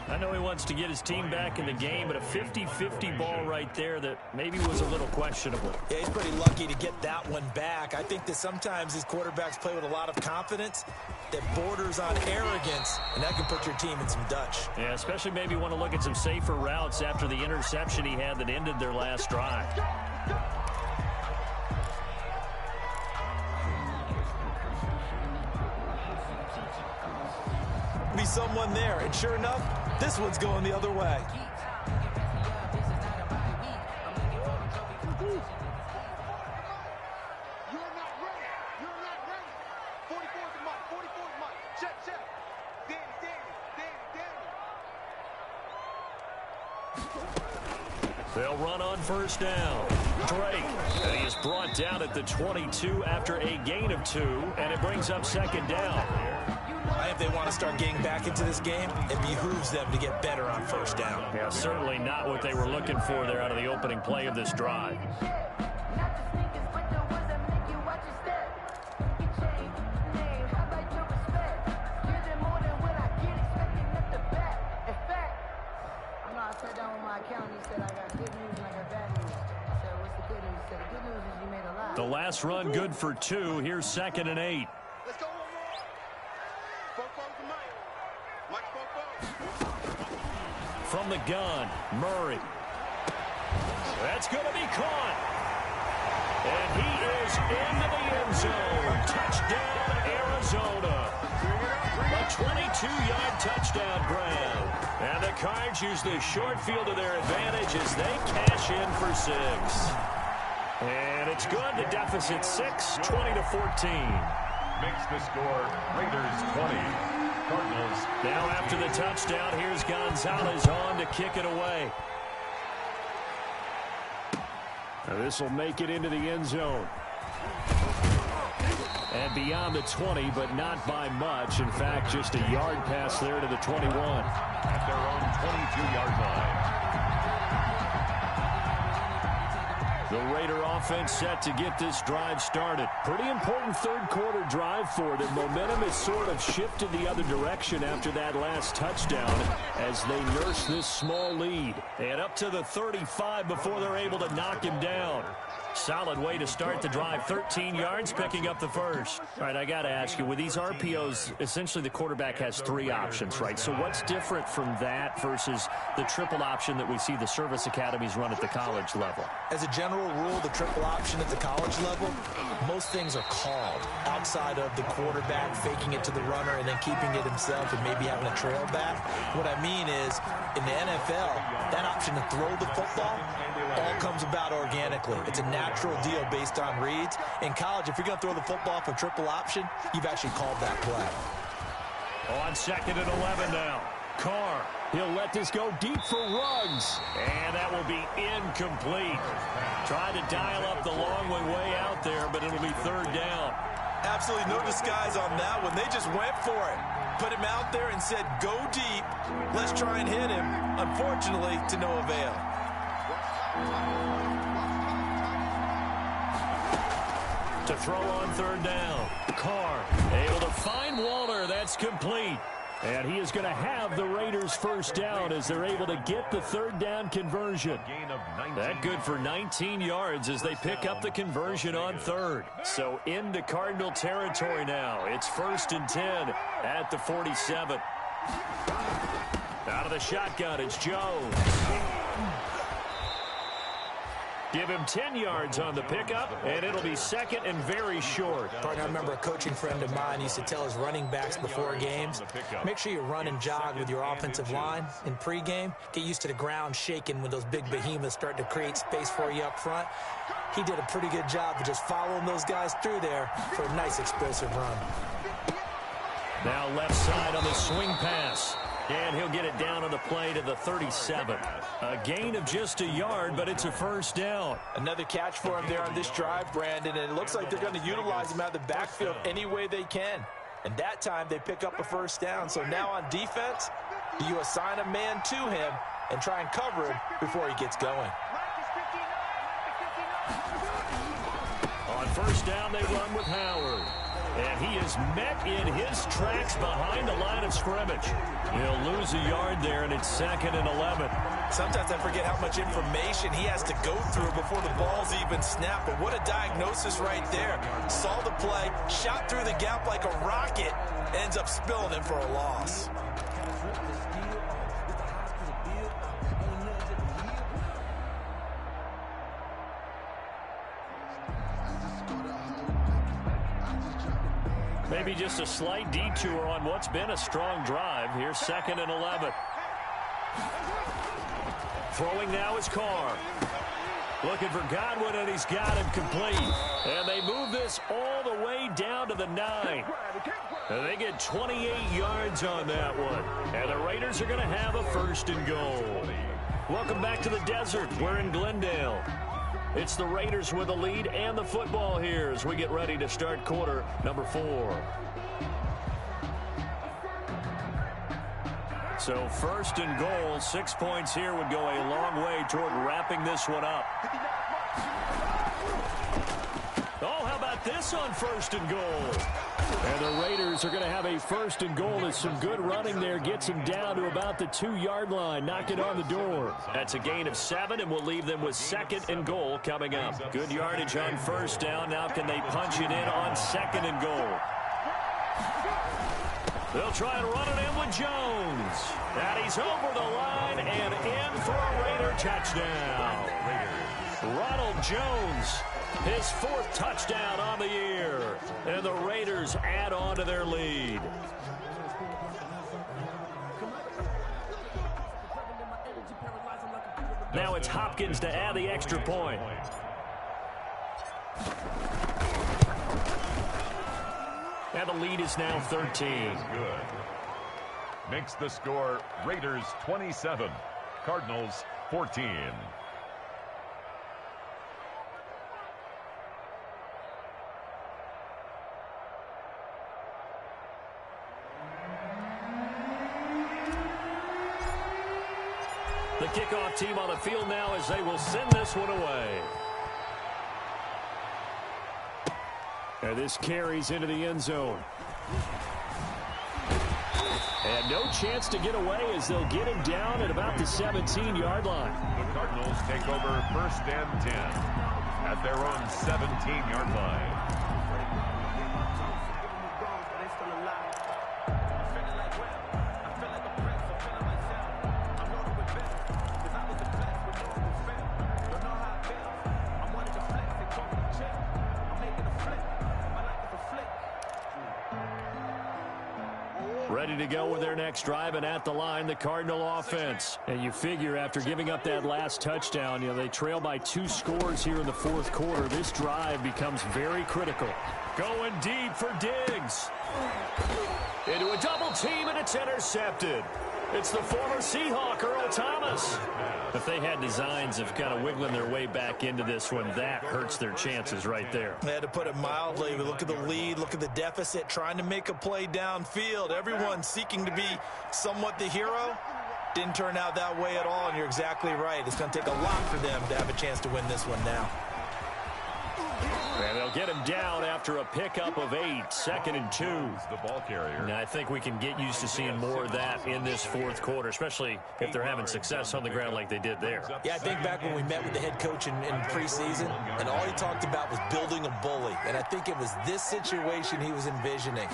[SPEAKER 1] I know he wants to get his team back in the game, but a 50-50 ball right there that maybe was a little questionable.
[SPEAKER 2] Yeah, he's pretty lucky to get that one back. I think that sometimes these quarterbacks play with a lot of confidence that borders on arrogance, and that can put your team in some Dutch.
[SPEAKER 1] Yeah, especially maybe want to look at some safer routes after the interception he had that ended their last drive.
[SPEAKER 2] Be someone there, and sure enough, this one's going the other way.
[SPEAKER 4] You're not ready. You're not ready. 44's the mark. 44's the mark. Check. Danny.
[SPEAKER 1] They'll run on 1st down. Drake, and he is brought down at the 22 after a gain of 2, and it brings up 2nd down.
[SPEAKER 2] If they want to start getting back into this game, it behooves them to get better on 1st down.
[SPEAKER 1] Yeah, certainly not what they were looking for there out of the opening play of this drive. The last run good for 2. Here's 2nd and 8.
[SPEAKER 4] Let's go.
[SPEAKER 1] From the gun, Murray. That's going to be caught. And he is into the end zone. Touchdown, Arizona. A 22-yard touchdown grab. And the Cards use the short field to their advantage as they cash in for 6. And it's good. The deficit 6, 20-14.
[SPEAKER 3] Makes the score Raiders 20. Cardinals.
[SPEAKER 1] Now after the touchdown, here's Gonzalez on to kick it away. This will make it into the end zone. And beyond the 20, but not by much. In fact, just a yard pass there to the 21.
[SPEAKER 3] At their own 22-yard line.
[SPEAKER 1] The Raider offense set to get this drive started. Pretty important 3rd quarter drive for them. Momentum has sort of shifted the other direction after that last touchdown as they nurse this small lead. And up to the 35 before they're able to knock him down. Solid way to start the drive. 13 yards, picking up the first. All right, I got to ask you, with these RPOs, essentially the quarterback has 3 options, right? So what's different from that versus the triple option that we see the service academies run at the college level?
[SPEAKER 2] As a general rule, the triple option at the college level, most things are called outside of the quarterback faking it to the runner and then keeping it himself and maybe having a trail back. What I mean is, in the NFL, that option to throw the football all comes about organically. It's a natural deal based on reads. In college, if you're going to throw the football for triple option, you've actually called that play.
[SPEAKER 1] On 2nd and 11 now. Carr, he'll let this go deep for Ruggs. And that will be incomplete. Tried to dial up the long one way out there, but it'll be 3rd down.
[SPEAKER 2] Absolutely no disguise on that one. They just went for it. Put him out there and said, go deep. Let's try and hit him. Unfortunately, to no avail.
[SPEAKER 1] To throw on 3rd down. Carr able to find Waller. That's complete. And he is going to have the Raiders' 1st down as they're able to get the 3rd down conversion. That good for 19 yards as they pick up the conversion on 3rd. So into Cardinal territory now. It's 1st and 10 at the 47. Out of the shotgun, it's Jones. Give him 10 yards on the pickup, and it'll be second and very short.
[SPEAKER 5] I remember a coaching friend of mine used to tell his running backs before games, make sure you run and jog with your offensive line in pregame. Get used to the ground shaking when those big behemoths start to create space for you up front. He did a pretty good job of just following those guys through there for a nice explosive run.
[SPEAKER 1] Now left side on the swing pass. And he'll get it down on the play to the 37. A gain of just a yard, but it's a first down.
[SPEAKER 5] Another catch for him there on this drive, Brandon, and it looks like they're going to utilize him out of the backfield any way they can. And that time they pick up a first down. So now on defense, you assign a man to him and try and cover him before he gets going.
[SPEAKER 1] On first down, they run with Howard. And he is met in his tracks behind the line of scrimmage. He'll lose a yard there, and it's second and 11.
[SPEAKER 2] Sometimes I forget how much information he has to go through before the ball's even snapped. But what a diagnosis right there. Saw the play, shot through the gap like a rocket, ends up spilling it for a loss.
[SPEAKER 1] Maybe just a slight detour on what's been a strong drive. Here's second and 11. Throwing now is Carr. Looking for Godwin, and he's got him complete. And they move this all the way down to the 9. And they get 28 yards on that one. And the Raiders are going to have a first and goal. Welcome back to the desert. We're in Glendale. It's the Raiders with the lead and the football here as we get ready to start quarter number 4. So first and goal, 6 points here would go a long way toward wrapping this one up. Oh, how about this on first and goal? And the Raiders are going to have a first and goal as some good running there gets them down to about the 2-yard line. Knock it on the door. That's a gain of 7, and we'll leave them with second and goal coming up. Good yardage on first down. Now can they punch it in on second and goal? They'll try and run it in with Jones. And he's over the line and in for a Raider touchdown. Ronald Jones, his 4th touchdown on the year. And the Raiders add on to their lead. Now it's Hopkins to add the extra point. And the lead is now 13.
[SPEAKER 3] Good. Makes the score Raiders 27, Cardinals 14.
[SPEAKER 1] The kickoff team on the field now as they will send this one away. And this carries into the end zone. And no chance to get away as they'll get him down at about the 17-yard line.
[SPEAKER 3] The Cardinals take over first and 10 at their own 17-yard line.
[SPEAKER 1] Ready to go with their next drive, and at the line, the Cardinal offense. And you figure after giving up that last touchdown, they trail by 2 scores here in the 4th quarter. This drive becomes very critical. Going deep for Diggs. Into a double team, and it's intercepted. It's the former Seahawk, Earl Thomas. If they had designs of kind of wiggling their way back into this one, that hurts their chances right there.
[SPEAKER 2] They had to put it mildly. We look at the lead, look at the deficit, trying to make a play downfield. Everyone seeking to be somewhat the hero. Didn't turn out that way at all, and you're exactly right. It's going to take a lot for them to have a chance to win this one now.
[SPEAKER 1] And they'll get him down after a pickup of 8, 2nd and 2.
[SPEAKER 3] The ball carrier.
[SPEAKER 1] Now, I think we can get used to seeing more of that in this 4th quarter, especially if they're having success on the ground like they did there.
[SPEAKER 5] Yeah, I think back when we met with the head coach in preseason, and all he talked about was building a bully. And I think it was this situation he was envisioning.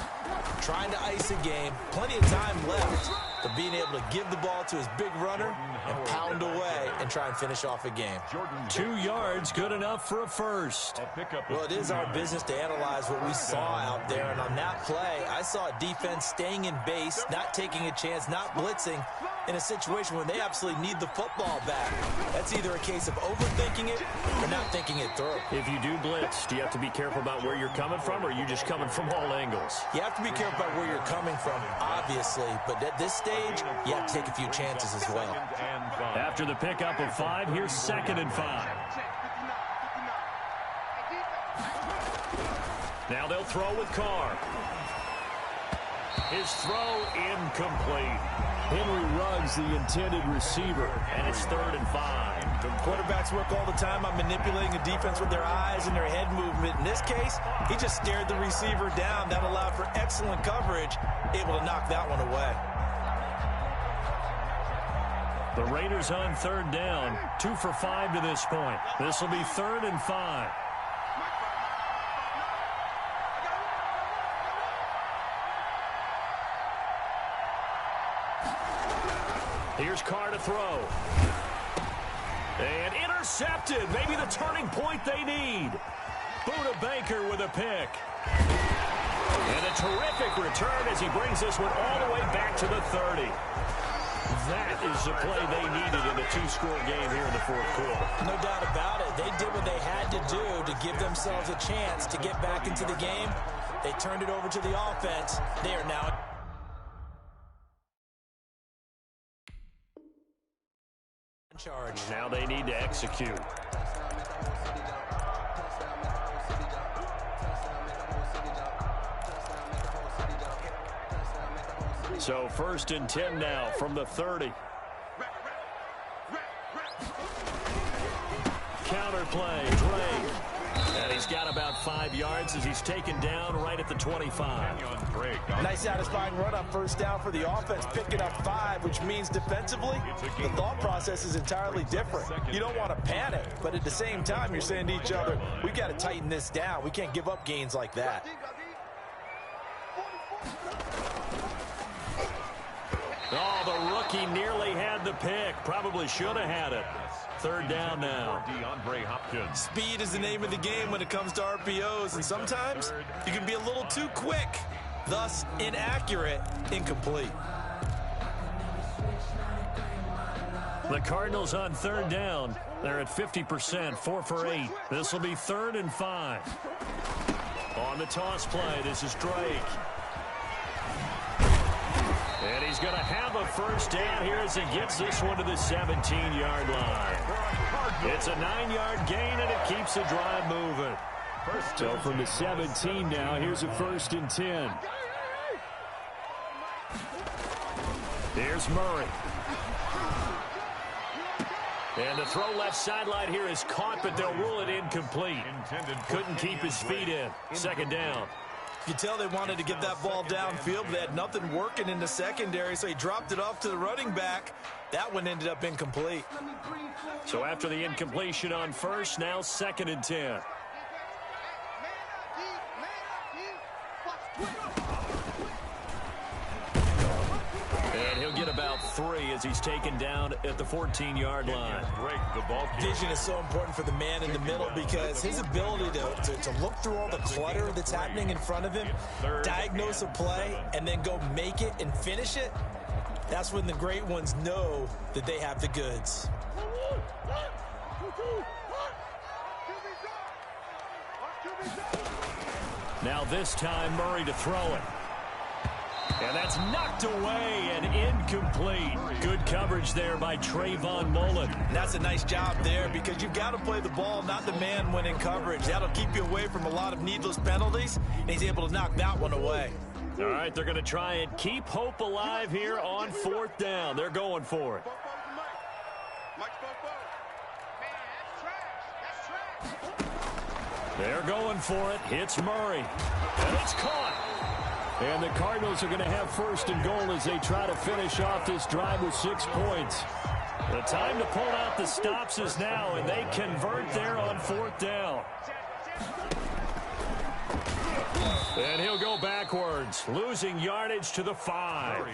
[SPEAKER 5] Trying to ice a game, plenty of time left. for being able to give the ball to his big runner and pound away and try and finish off a game.
[SPEAKER 1] 2 yards, good enough for a first.
[SPEAKER 5] Well, it is our business to analyze what we saw out there, and on that play, I saw a defense staying in base, not taking a chance, not blitzing, in a situation where they absolutely need the football back. That's either a case of overthinking it or not thinking it through.
[SPEAKER 1] If you do blitz, do you have to be careful about where you're coming from, or are you just coming from all angles?
[SPEAKER 5] You have to be careful about where you're coming from, obviously, but at this stage, you have to take a few chances as well.
[SPEAKER 1] After the pickup of 5, here's 2nd and 5. Now they'll throw with Carr. His throw incomplete. Henry Ruggs, the intended receiver, and it's 3rd and 5.
[SPEAKER 5] The quarterbacks work all the time on manipulating a defense with their eyes and their head movement. In this case, he just stared the receiver down. That allowed for excellent coverage, able to knock that one away.
[SPEAKER 1] The Raiders on 3rd down, 2 for 5 to this point. This will be 3rd and 5. Here's Carr to throw. And intercepted. Maybe the turning point they need. Buda Baker with a pick. And a terrific return as he brings this one all the way back to the 30. That is the play they needed in a 2-score game here in the 4th quarter.
[SPEAKER 5] No doubt about it. They did what they had to do to give themselves a chance to get back into the game. They turned it over to the offense. They are now in charge.
[SPEAKER 1] Now they need to execute. So 1st and 10 now from the 30. Counter play, Drake. And he's got about 5 yards as he's taken down right at the 25.
[SPEAKER 5] Nice satisfying run on 1st down for the offense, picking up 5, which means defensively, the thought process is entirely different. You don't want to panic, but at the same time, you're saying to each other, we've got to tighten this down. We can't give up gains like that.
[SPEAKER 1] Oh, the rookie nearly had the pick. Probably should have had it. 3rd down now.
[SPEAKER 5] Speed is the name of the game when it comes to RPOs, and sometimes you can be a little too quick, thus inaccurate, incomplete.
[SPEAKER 1] The Cardinals on 3rd down. They're at 50%, 4 for 8. This will be 3rd and 5. On the toss play, this is Drake. And he's going to have a 1st down here as he gets this one to the 17-yard line. It's a 9-yard gain, and it keeps the drive moving. So from the 17 now, here's a 1st and 10. Here's Murray. And the throw left sideline here is caught, but they'll rule it incomplete. Couldn't keep his feet in. 2nd down.
[SPEAKER 5] You can tell they wanted to get that ball downfield, but they had nothing working in the secondary, so he dropped it off to the running back. That one ended up incomplete.
[SPEAKER 1] So after the incompletion on 1st, now 2nd and 10. And he'll get about 3 as he's taken down at the 14-yard line.
[SPEAKER 5] Vision is so important for the man in the middle because his ability to look through all the clutter that's happening in front of him, diagnose a play, and then go make it and finish it, that's when the great ones know that they have the goods.
[SPEAKER 1] Now this time Murray to throw it. And that's knocked away and incomplete. Good coverage there by Trayvon Mullen.
[SPEAKER 5] That's a nice job there because you've got to play the ball, not the man when in coverage. That'll keep you away from a lot of needless penalties, and he's able to knock that one away.
[SPEAKER 1] All right, they're going to try and keep hope alive here on 4th down. They're going for it. They're going for it. Hits Murray. And it's caught. And the Cardinals are going to have 1st and goal as they try to finish off this drive with 6 points. The time to pull out the stops is now, and they convert there on 4th down. And he'll go backwards, losing yardage to the 5.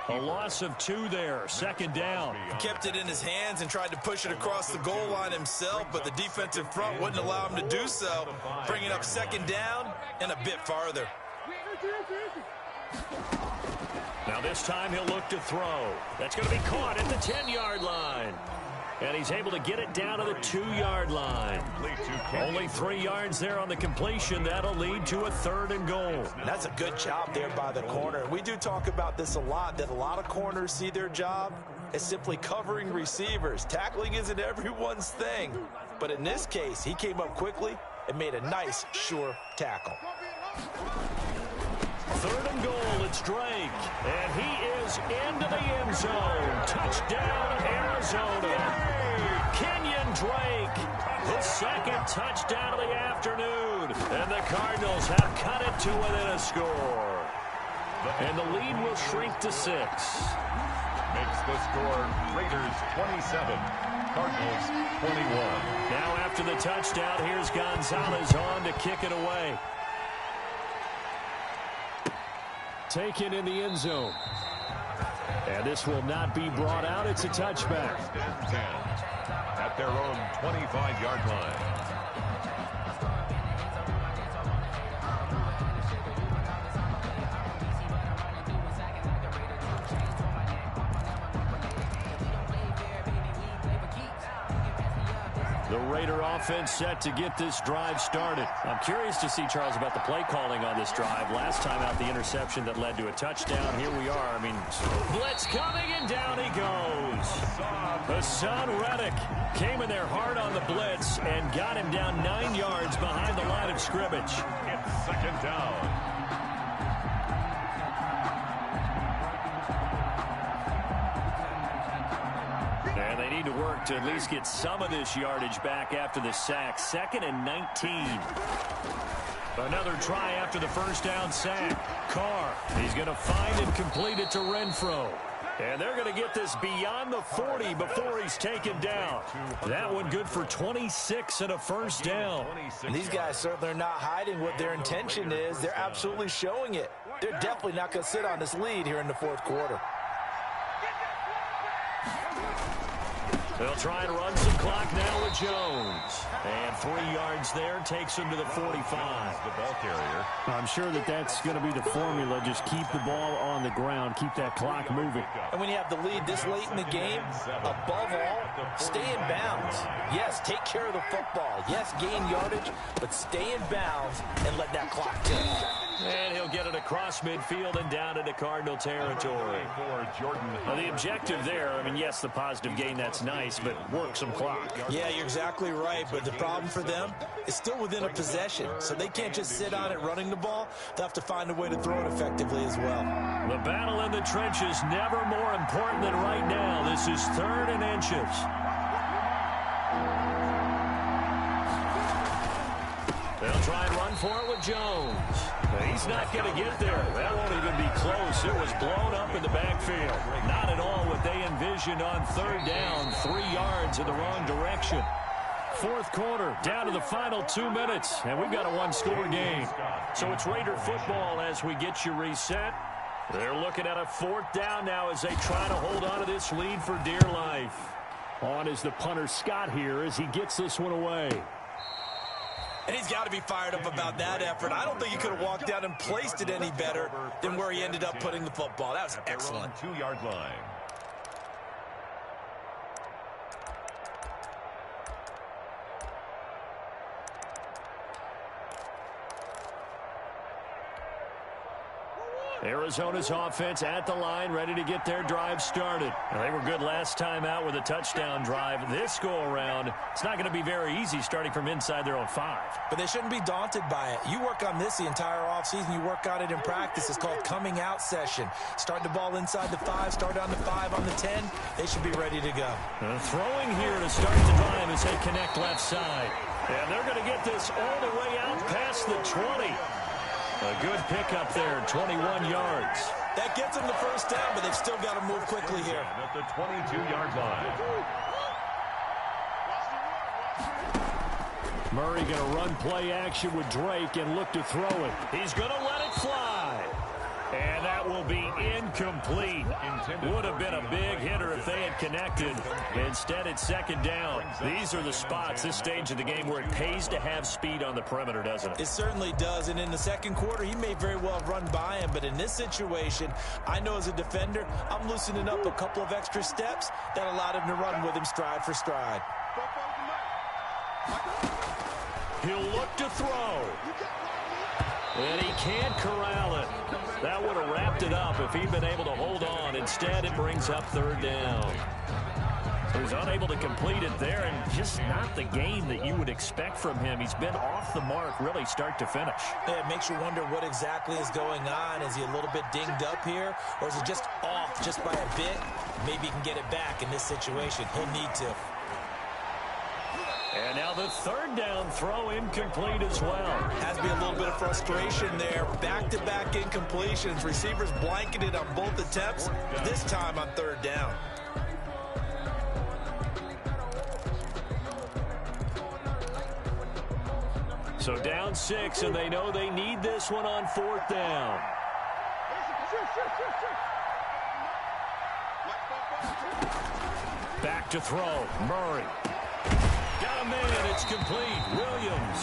[SPEAKER 1] A loss of 2 there, second down.
[SPEAKER 2] He kept it in his hands and tried to push it across the goal line himself, but the defensive front wouldn't allow him to do so, bringing up second down and a bit farther.
[SPEAKER 1] Now this time he'll look to throw. That's going to be caught at the 10-yard line. And he's able to get it down to the 2-yard line. Only 3 yards there on the completion. That'll lead to a 3rd and goal.
[SPEAKER 5] That's a good job there by the corner. We do talk about this a lot, that a lot of corners see their job as simply covering receivers. Tackling isn't everyone's thing. But in this case, he came up quickly and made a nice, sure tackle.
[SPEAKER 1] 3rd and goal, it's Drake. And he is into the end zone. Touchdown, Arizona. Kenyon Drake, his 2nd touchdown of the afternoon. And the Cardinals have cut it to within a score. And the lead will shrink to 6.
[SPEAKER 3] Makes the score Raiders 27, Cardinals 21.
[SPEAKER 1] Now after the touchdown, here's Gonzalez on to kick it away. Taken in the end zone. And this will not be brought out. It's a touchback.
[SPEAKER 3] 10 at their own 25-yard line.
[SPEAKER 1] The Raider offense set to get this drive started. I'm curious to see, Charles, about the play calling on this drive. Last time out, the interception that led to a touchdown. Here we are. I mean, blitz coming, and down he goes. Hassan Reddick came in there hard on the blitz and got him down 9 yards behind the line of scrimmage.
[SPEAKER 3] It's 2nd down.
[SPEAKER 1] And they need to work to at least get some of this yardage back after the sack. 2nd and 19. Another try after the first down sack. Carr, he's going to find and complete it to Renfro. And they're going to get this beyond the 40 before he's taken down. That one good for 26 and a first down.
[SPEAKER 5] And these guys certainly are not hiding what their intention is. They're absolutely showing it. They're definitely not going to sit on this lead here in the 4th quarter.
[SPEAKER 1] They'll try and run some clock now with Jones. And 3 yards there takes him to the 45.
[SPEAKER 3] The ball carrier.
[SPEAKER 1] I'm sure that's going to be the formula. Just keep the ball on the ground. Keep that clock moving.
[SPEAKER 5] And when you have the lead this late in the game, above all, stay in bounds. Yes, take care of the football. Yes, gain yardage, but stay in bounds and let that clock tick.
[SPEAKER 1] And he'll get it across midfield and down into Cardinal territory. Now, the objective there, I mean, yes, the positive gain, that's nice, but work some clock.
[SPEAKER 5] Yeah, you're exactly right, but the problem for them is still within a possession, so they can't just sit on it running the ball. They'll have to find a way to throw it effectively as well.
[SPEAKER 1] The battle in the trenches never more important than right now. This is 3rd and inches. They'll try and run for it with Jones. He's not going to get there. That won't even be close. It was blown up in the backfield. Not at all what they envisioned on 3rd down. 3 yards in the wrong direction. 4th quarter, down to the final 2 minutes, and we've got a 1-score game. So it's Raider football as we get you reset. They're looking at a 4th down now as they try to hold on to this lead for dear life. On is the punter Scott here as he gets this one away.
[SPEAKER 2] And he's got to be fired up about that effort. I don't think he could have walked out and placed it any better than where he ended up putting the football. That was excellent.
[SPEAKER 3] 2-yard line.
[SPEAKER 1] Arizona's offense at the line, ready to get their drive started. Now, they were good last time out with a touchdown drive. This go-around, it's not going to be very easy starting from inside their own 5.
[SPEAKER 5] But they shouldn't be daunted by it. You work on this the entire offseason. You work on it in practice. It's called coming out session. Start the ball inside the 5, start on the 5, on the 10. They should be ready to go.
[SPEAKER 1] Throwing here to start the drive as they connect left side. And they're going to get this all the way out past the 20. A good pickup there, 21 yards.
[SPEAKER 2] That gets them the first down, but they've still got to move quickly here.
[SPEAKER 3] At the 22-yard line.
[SPEAKER 1] Murray going to run play action with Drake and look to throw it. He's going to let it fly. And that will be incomplete. Would have been a big hitter if they had connected. Instead, it's second down. These are the spots, this stage of the game, where it pays to have speed on the perimeter, doesn't it?
[SPEAKER 2] It certainly does. And in the second quarter, he may very well have run by him. But in this situation, I know as a defender, I'm loosening up a couple of extra steps that allowed him to run with him stride for stride.
[SPEAKER 1] He'll look to throw. And he can't corral it. That would have wrapped it up if he'd been able to hold on. Instead, it brings up third down. So he's unable to complete it there, and just not the game that you would expect from him. He's been off the mark really start to finish.
[SPEAKER 2] Yeah, it makes you wonder what exactly is going on. Is he a little bit dinged up here, or is it just off just by a bit? Maybe he can get it back in this situation. He'll need to.
[SPEAKER 1] And now the third down throw incomplete as well.
[SPEAKER 2] Has to be a little bit of frustration there. Back-to-back incompletions. Receivers blanketed on both attempts, this time on third down.
[SPEAKER 1] So down 6, and they know they need this one on fourth down. Back to throw. Murray. Got a man. It's complete. Williams.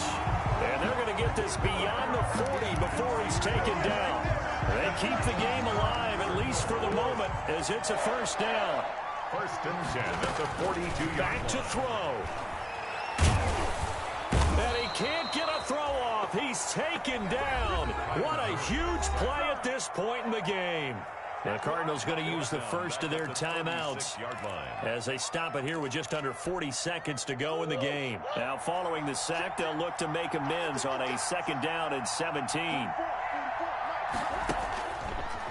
[SPEAKER 1] And they're going to get this beyond the 40 before he's taken down. They keep the game alive, at least for the moment, as it's a first down.
[SPEAKER 3] First and 10 at the 42-yard line.
[SPEAKER 1] Back to throw. And he can't get a throw off. He's taken down. What a huge play at this point in the game. The Cardinals going to use the first of their timeouts as they stop it here with just under 40 seconds to go in the game. Now following the sack, they'll look to make amends on a second down and 17.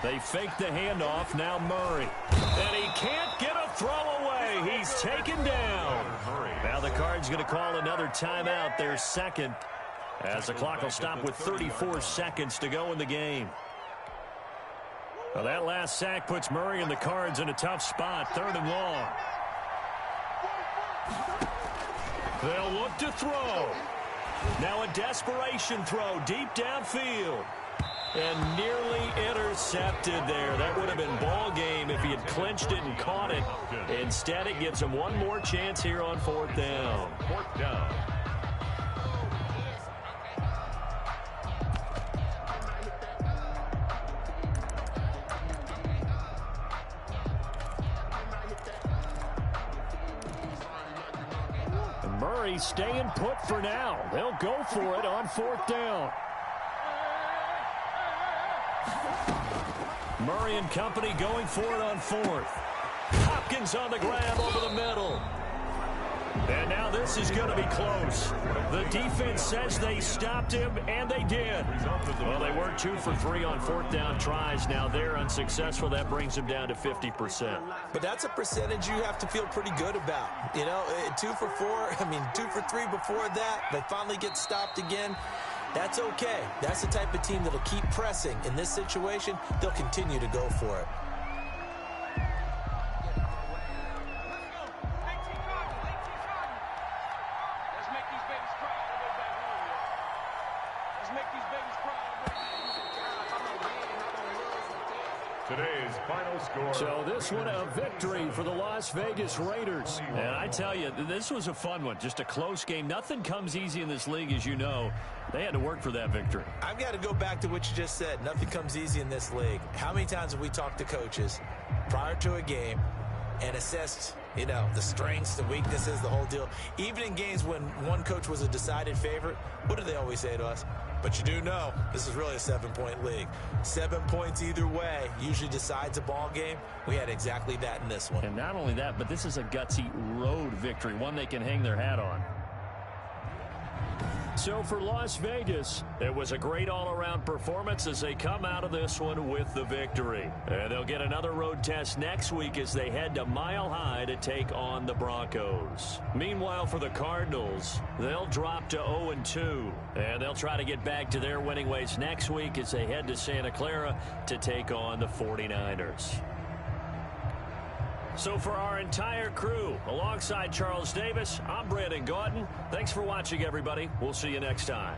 [SPEAKER 1] They fake the handoff. Now Murray. And he can't get a throw away. He's taken down. Now the Cards going to call another timeout, their second, as the clock will stop with 34 seconds to go in the game. Well, that last sack puts Murray and the Cards in a tough spot, third and long. They'll look to throw. Now a desperation throw deep downfield. And nearly intercepted there. That would have been ball game if he had clinched it and caught it. Instead, it gives him one more chance here on fourth down.
[SPEAKER 3] Fourth down.
[SPEAKER 1] Murray staying put for now. They'll go for it on fourth down. Murray and company going for it on fourth. Hopkins on the grab over the middle. And now this is going to be close. The defense says they stopped him, and they did. Well, they were 2 for 3 on fourth down tries. Now they're unsuccessful. That brings them down to 50%.
[SPEAKER 2] But that's a percentage you have to feel pretty good about. You know, 2 for 2 for 3 before that. They finally get stopped again. That's okay. That's the type of team that'll keep pressing. In this situation, they'll continue to go for it.
[SPEAKER 3] Today's final score.
[SPEAKER 1] So this one a victory for the Las Vegas Raiders. And I tell you, this was a fun one. Just a close game. Nothing comes easy in this league, as you know. They had to work for that victory.
[SPEAKER 2] I've got to go back to what you just said. Nothing comes easy in this league. How many times have we talked to coaches prior to a game and assessed, you know, the strengths, the weaknesses, the whole deal? Even in games when one coach was a decided favorite, what do they always say to us? But you do know this is really a 7-point league. 7 points either way usually decides a ball game. We had exactly that in this one.
[SPEAKER 1] And not only that, but this is a gutsy road victory, one they can hang their hat on. So for Las Vegas, it was a great all-around performance as they come out of this one with the victory. And they'll get another road test next week as they head to Mile High to take on the Broncos. Meanwhile, for the Cardinals, they'll drop to 0-2. And they'll try to get back to their winning ways next week as they head to Santa Clara to take on the 49ers. So for our entire crew, alongside Charles Davis, I'm Brandon Gaudin. Thanks for watching, everybody. We'll see you next time.